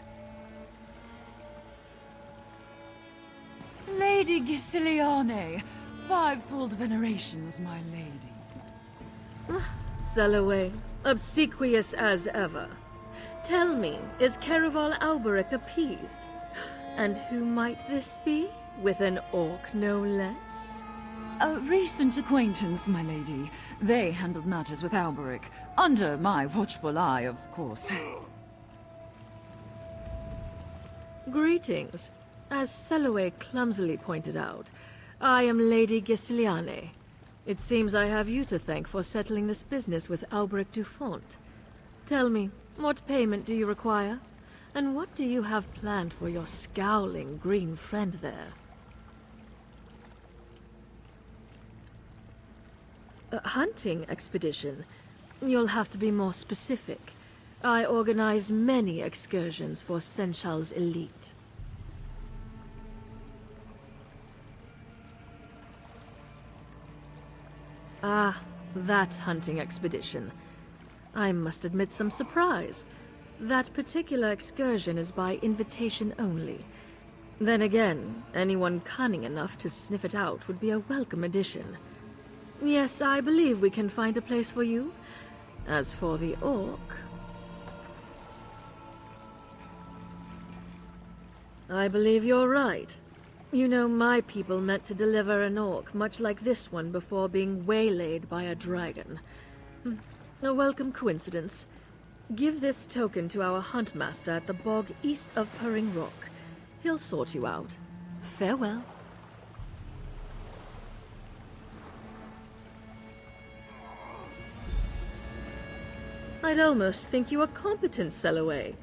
Lady Gisiliane, fivefold venerations, my lady. Selaway, obsequious as ever. Tell me, is Caraval Alberic appeased? And who might this be? With an orc, no less? A recent acquaintance, my lady. They handled matters with Alberic. Under my watchful eye, of course. Greetings. As Selway clumsily pointed out, I am Lady Gisliane. It seems I have you to thank for settling this business with Alberic Dufont. Tell me, what payment do you require? And what do you have planned for your scowling green friend there? A hunting expedition? You'll have to be more specific. I organize many excursions for Senchal's elite. Ah, that hunting expedition. I must admit some surprise. That particular excursion is by invitation only. Then again, anyone cunning enough to sniff it out would be a welcome addition. Yes, I believe we can find a place for you. As for the orc... I believe you're right. You know, my people meant to deliver an orc much like this one before being waylaid by a dragon. A welcome coincidence. Give this token to our huntmaster at the bog east of Purring Rock. He'll sort you out. Farewell. I'd almost think you a competent Selway.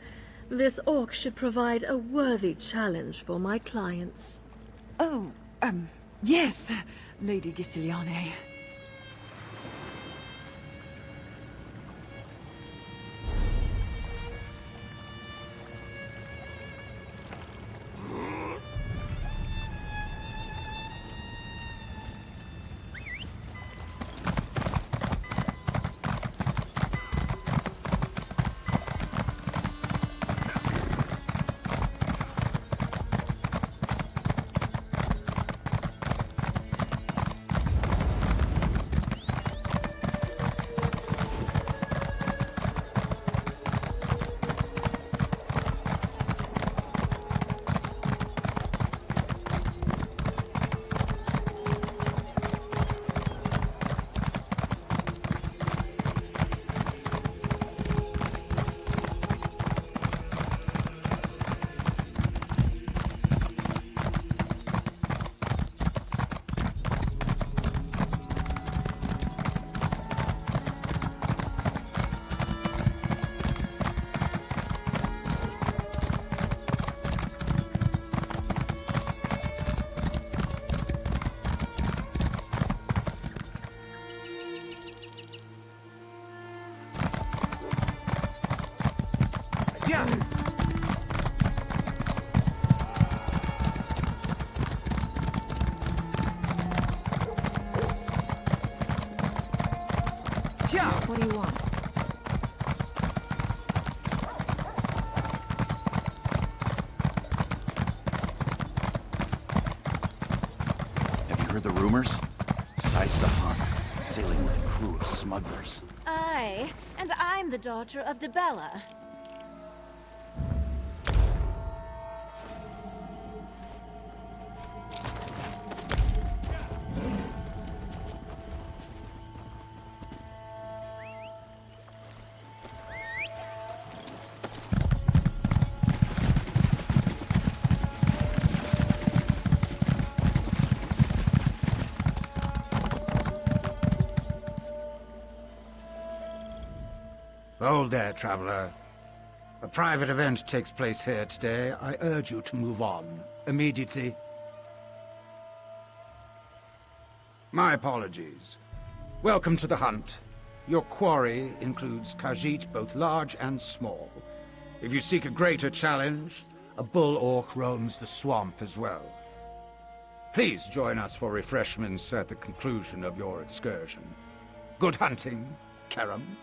This orc should provide a worthy challenge for my clients. Oh, yes, Lady Gisliane. What do you want? Have you heard the rumors? Sai-Sahan, sailing with a crew of smugglers. Aye, and I'm the daughter of Debella. Hold there, traveler. A private event takes place here today. I urge you to move on, immediately. My apologies. Welcome to the hunt. Your quarry includes Khjiit, both large and small. If you seek a greater challenge, a bull orc roams the swamp as well. Please join us for refreshments at the conclusion of your excursion. Good hunting, Karam.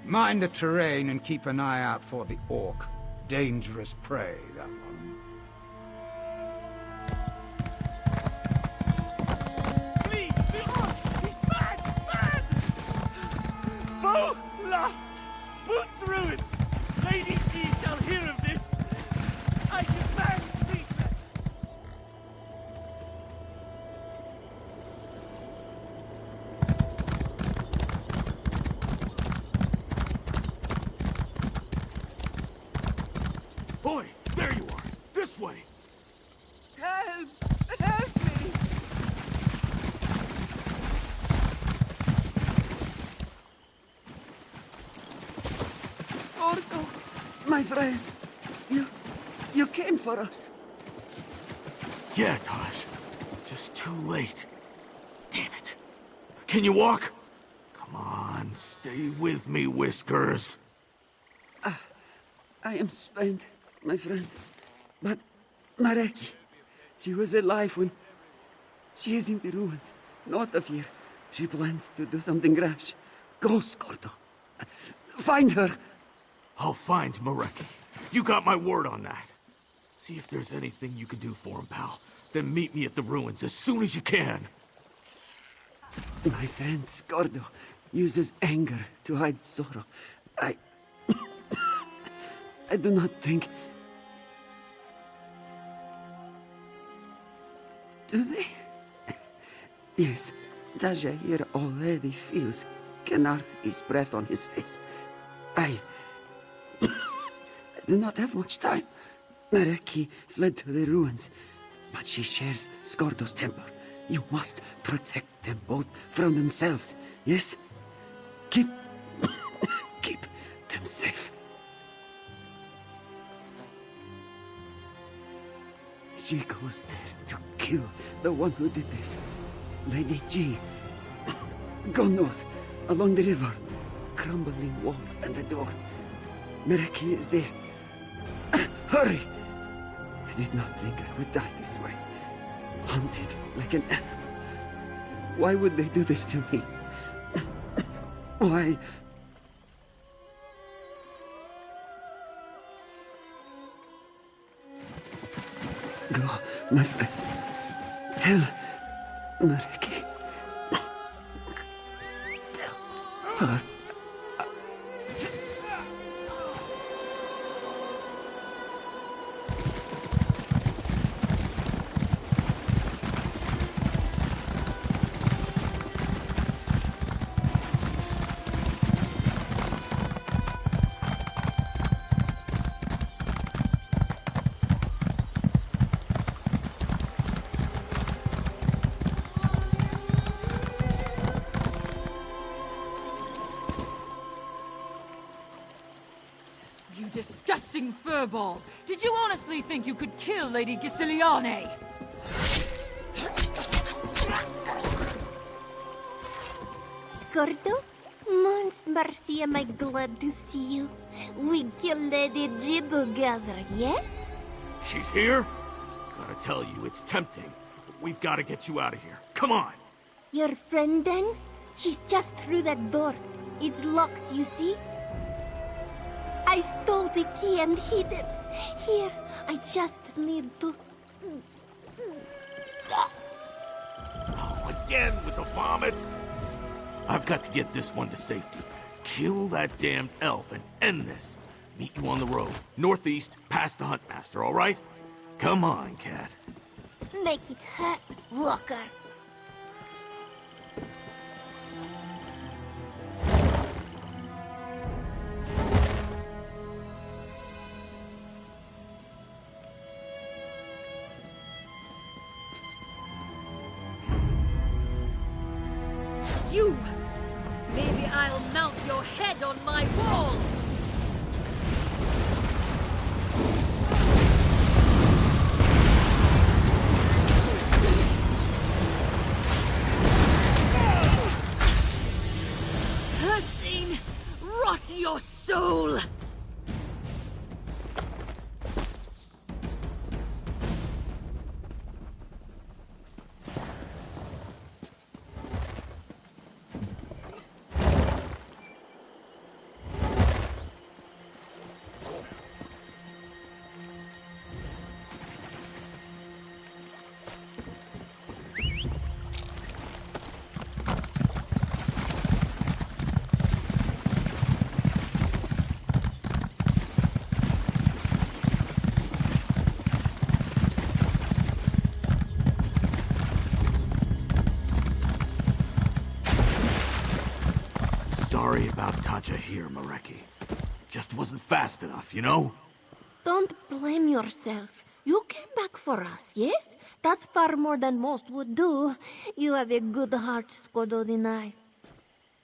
Mind the terrain and keep an eye out for the orc. Dangerous prey, that one. Please, the orc! He's bad! Bad! boots ruined! Lady G shall hear of this! I demand treatment! Boy, there you are! This way! Help! Help me! Orko, my friend, you came for us. Yeah, Tosh. Just too late. Damn it. Can you walk? Come on, stay with me, Whiskers. I am spent, my friend. But Mareki, she was alive when... She is in the ruins, north of here. She plans to do something rash. Go, Skordo. Find her. I'll find Mareki. You got my word on that. See if there's anything you can do for him, pal. Then meet me at the ruins as soon as you can. My friend Skordo uses anger to hide sorrow. I do not think... Do they? Yes, Taja here already feels Kenarthi's breath on his face. I do not have much time. Mareki fled to the ruins, but she shares Skordo's temper. You must protect them both from themselves, yes? Keep them safe. She goes there to kill the one who did this. Lady G. Go north, along the river. Crumbling walls and the door. Mareki is there. Hurry! I did not think I would die this way. Hunted like an animal. Why would they do this to me? Why? Go, my friend. Tell Mareki. Tell her. Disgusting furball! Did you honestly think you could kill Lady Gisiliane? Skordo? Mons mercy, am I glad to see you. We killed Lady G together, yes? She's here? Gotta tell you, it's tempting. But we've gotta get you out of here. Come on! Your friend then? She's just through that door. It's locked, you see? I stole the key and hid it. Here, I just need to... Oh, again with the vomit? I've got to get this one to safety. Kill that damned elf and end this. Meet you on the road, northeast, past the Huntmaster, all right? Come on, cat. Make it hurt, Walker. You! Maybe I'll mount your head on my wall! Cursing! Rot your soul! about Taja here, Mareki. Just wasn't fast enough, you know? Don't blame yourself. You came back for us, yes? That's far more than most would do. You have a good heart, Skordo the Knife.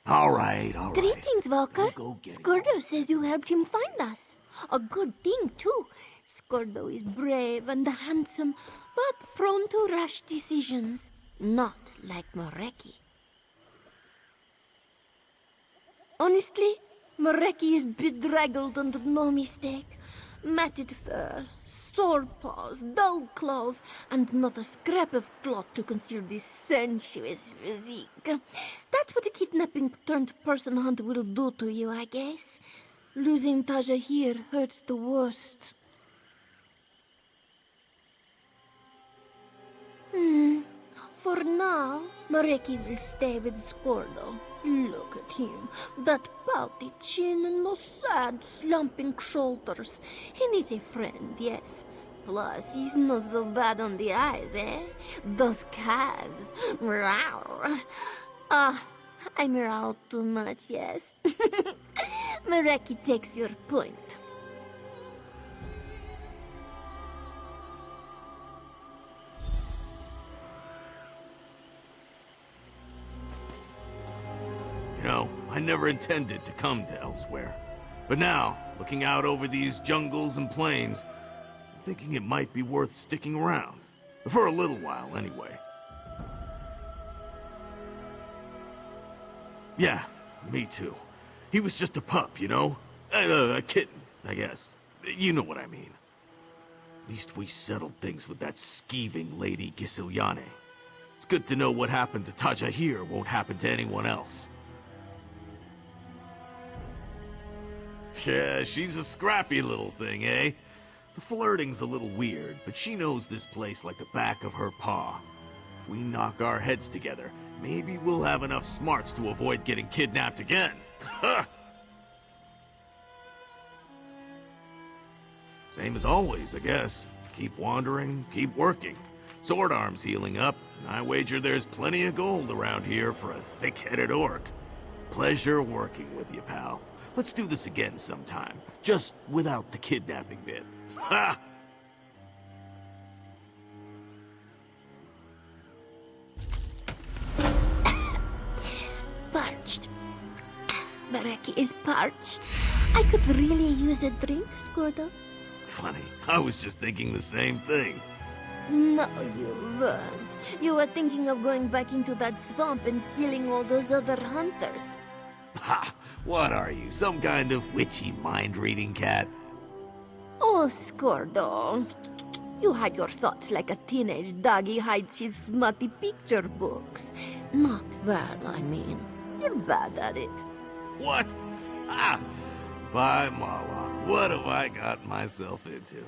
All right. Greetings, Valker. Go get it. Skordo says you helped him find us. A good thing, too. Skordo is brave and handsome, but prone to rash decisions. Not like Mareki. Honestly, Mareki is bedraggled and no mistake. Matted fur, sore paws, dull claws, and not a scrap of cloth to conceal this sensuous physique. That's what a kidnapping-turned-person hunt will do to you, I guess. Losing Taja here hurts the worst. For now, Mareki will stay with Skordo. Look at him, that pouty chin and those sad, slumping shoulders. He needs a friend, yes. Plus, he's not so bad on the eyes, eh? Those calves. Meow. I meow too much, yes. Mareki takes your point. You know, I never intended to come to elsewhere. But now, looking out over these jungles and plains, I'm thinking it might be worth sticking around. For a little while, anyway. Yeah, me too. He was just a pup, you know? A kitten, I guess. You know what I mean. At least we settled things with that skeeving Lady Gisiliane. It's good to know what happened to Taja here won't happen to anyone else. Yeah, she's a scrappy little thing, eh? The flirting's a little weird, but she knows this place like the back of her paw. If we knock our heads together, maybe we'll have enough smarts to avoid getting kidnapped again. Same as always, I guess. Keep wandering, keep working. Sword arm's healing up, and I wager there's plenty of gold around here for a thick-headed orc. Pleasure working with you, pal. Let's do this again sometime, just without the kidnapping bit. Ha! Parched. Mareki is parched. I could really use a drink, Skordo. Funny, I was just thinking the same thing. No, you weren't. You were thinking of going back into that swamp and killing all those other hunters. Ha! What are you, some kind of witchy mind-reading cat? Oh, Skordo. You hide your thoughts like a teenage doggy hides his smutty picture books. Not well, I mean. You're bad at it. What? Ah! By Moloch, what have I got myself into?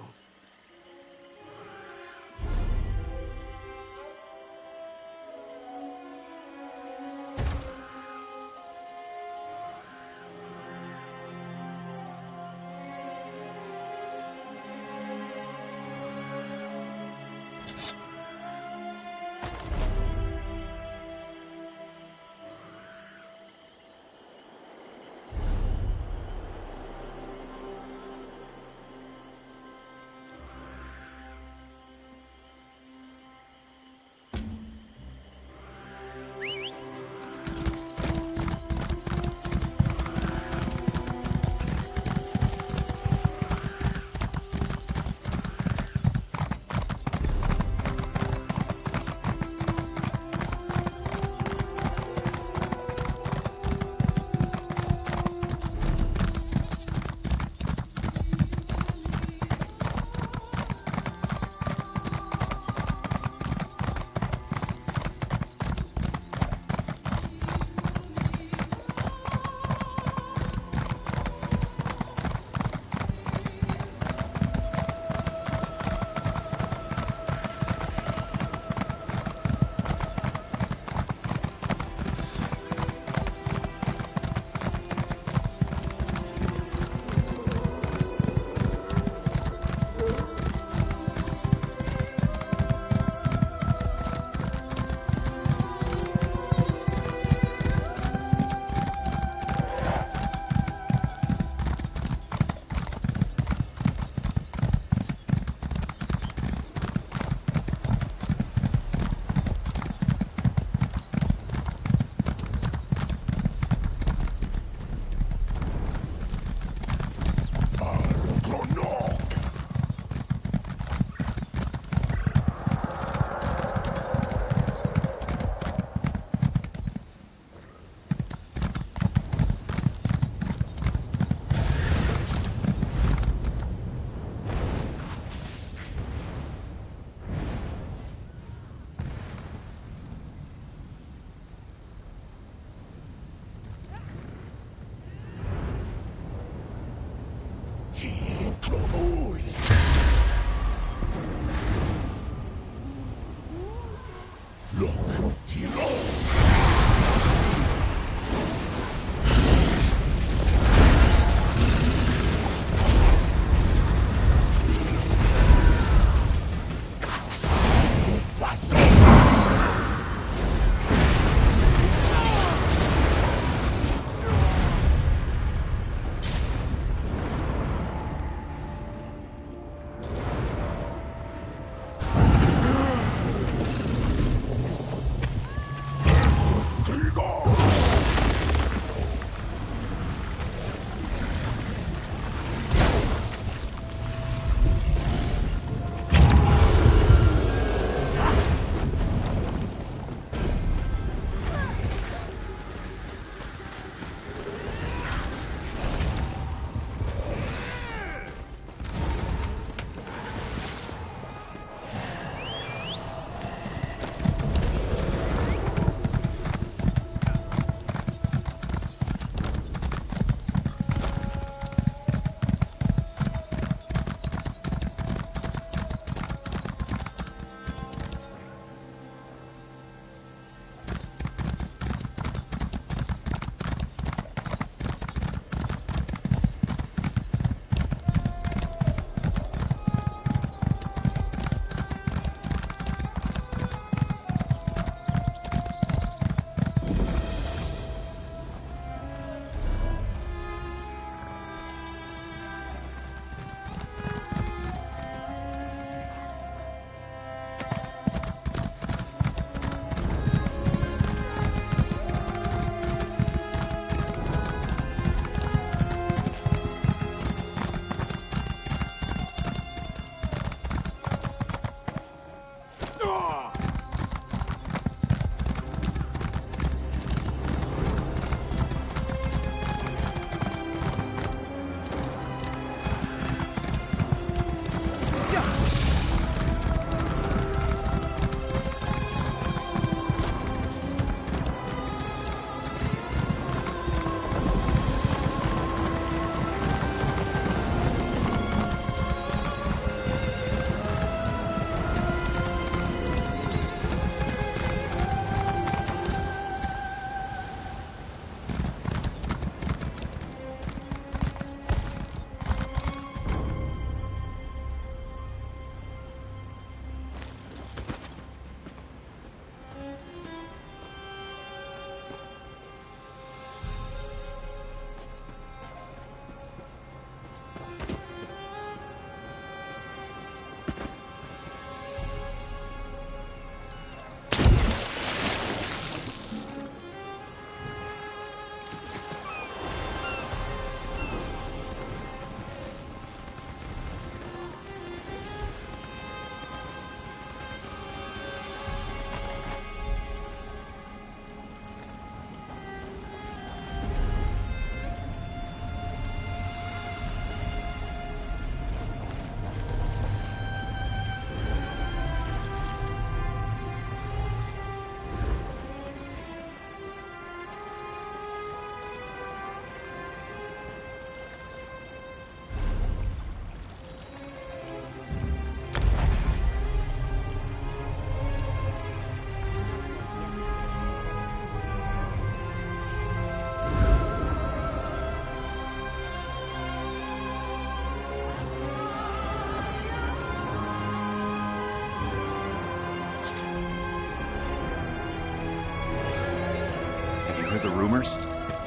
Heard the rumors?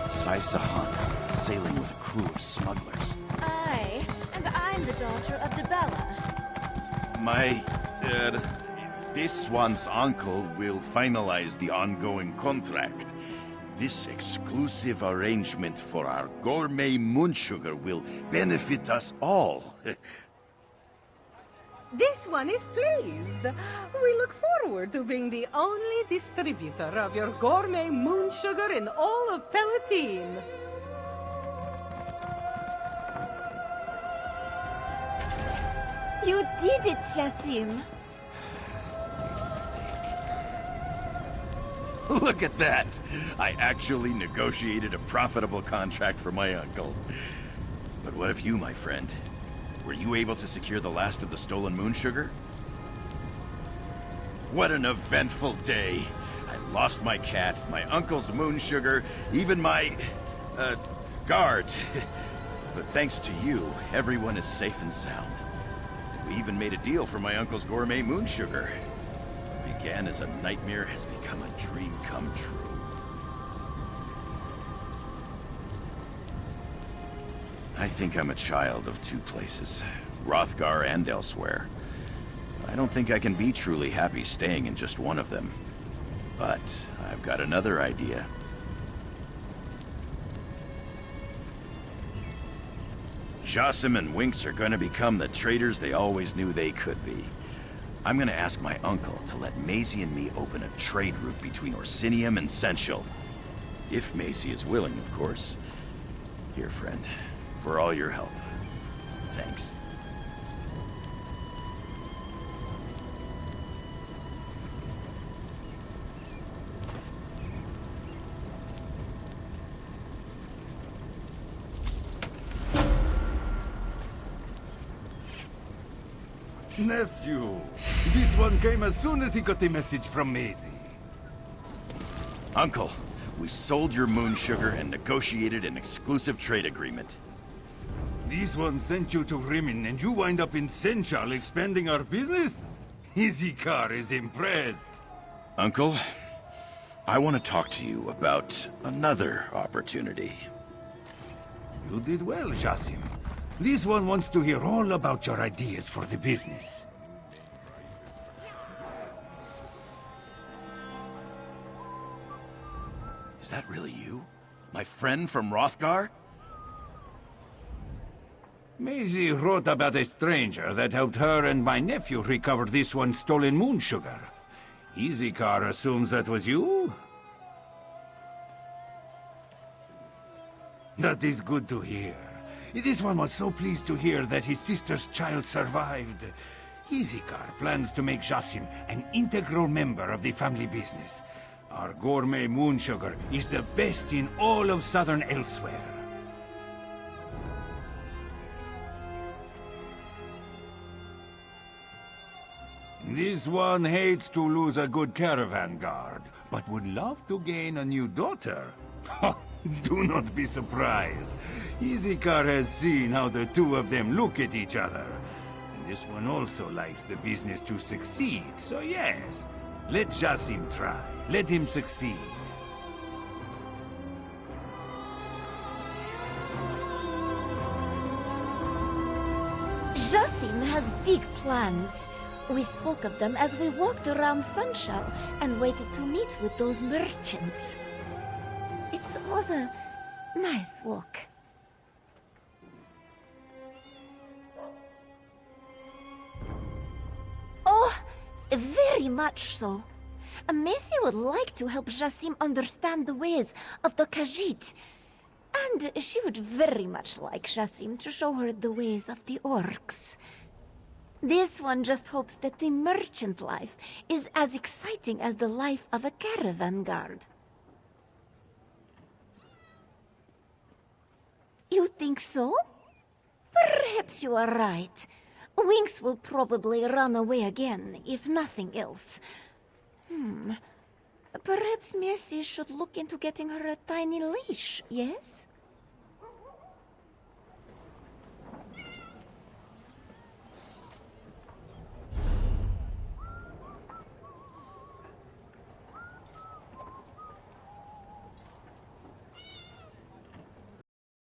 Sai Sahan, sailing with a crew of smugglers. Aye, and I'm the daughter of Debella. This one's uncle will finalize the ongoing contract. This exclusive arrangement for our gourmet moonsugar will benefit us all. This one is pleased. We look forward to being the only distributor of your gourmet moonsugar in all of Palatine. You did it, Shasim. Look at that! I actually negotiated a profitable contract for my uncle. But what of you, my friend? Were you able to secure the last of the stolen moon sugar? What an eventful day! I lost my cat, my uncle's moon sugar, even my... guard. But thanks to you, everyone is safe and sound. We even made a deal for my uncle's gourmet moon sugar. What began as a nightmare has become a dream come true. I think I'm a child of two places, Hrothgar and elsewhere. I don't think I can be truly happy staying in just one of them. But I've got another idea. Jasim and Winks are gonna become the traitors they always knew they could be. I'm gonna ask my uncle to let Maisie and me open a trade route between Orsinium and Sensual. If Maisie is willing, of course. Here, friend, for all your help. Thanks. Nephew, this one came as soon as he got the message from Maisie. Uncle, we sold your moon sugar and negotiated an exclusive trade agreement. This one sent you to Rimin and you wind up in Senchal expanding our business? Izikar is impressed. Uncle, I want to talk to you about another opportunity. You did well, Jasim. This one wants to hear all about your ideas for the business. Is that really you? My friend from Hrothgar? Maisie wrote about a stranger that helped her and my nephew recover this one's stolen moon sugar. Izikar assumes that was you? That is good to hear. This one was so pleased to hear that his sister's child survived. Izikar plans to make Jasim an integral member of the family business. Our gourmet moon sugar is the best in all of southern Elsewhere. This one hates to lose a good caravan guard, but would love to gain a new daughter. Do not be surprised. Izikar has seen how the two of them look at each other. This one also likes the business to succeed, so yes. Let Jasim try. Let him succeed. Jasim has big plans. We spoke of them as we walked around Sunshell and waited to meet with those merchants. It was a nice walk. Oh, very much so. Maisie would like to help Jasim understand the ways of the Khjiit. And she would very much like Jasim to show her the ways of the orcs. This one just hopes that the merchant life is as exciting as the life of a caravan guard. You think so? Perhaps you are right. Winks will probably run away again, if nothing else. Perhaps Maisie should look into getting her a tiny leash, yes?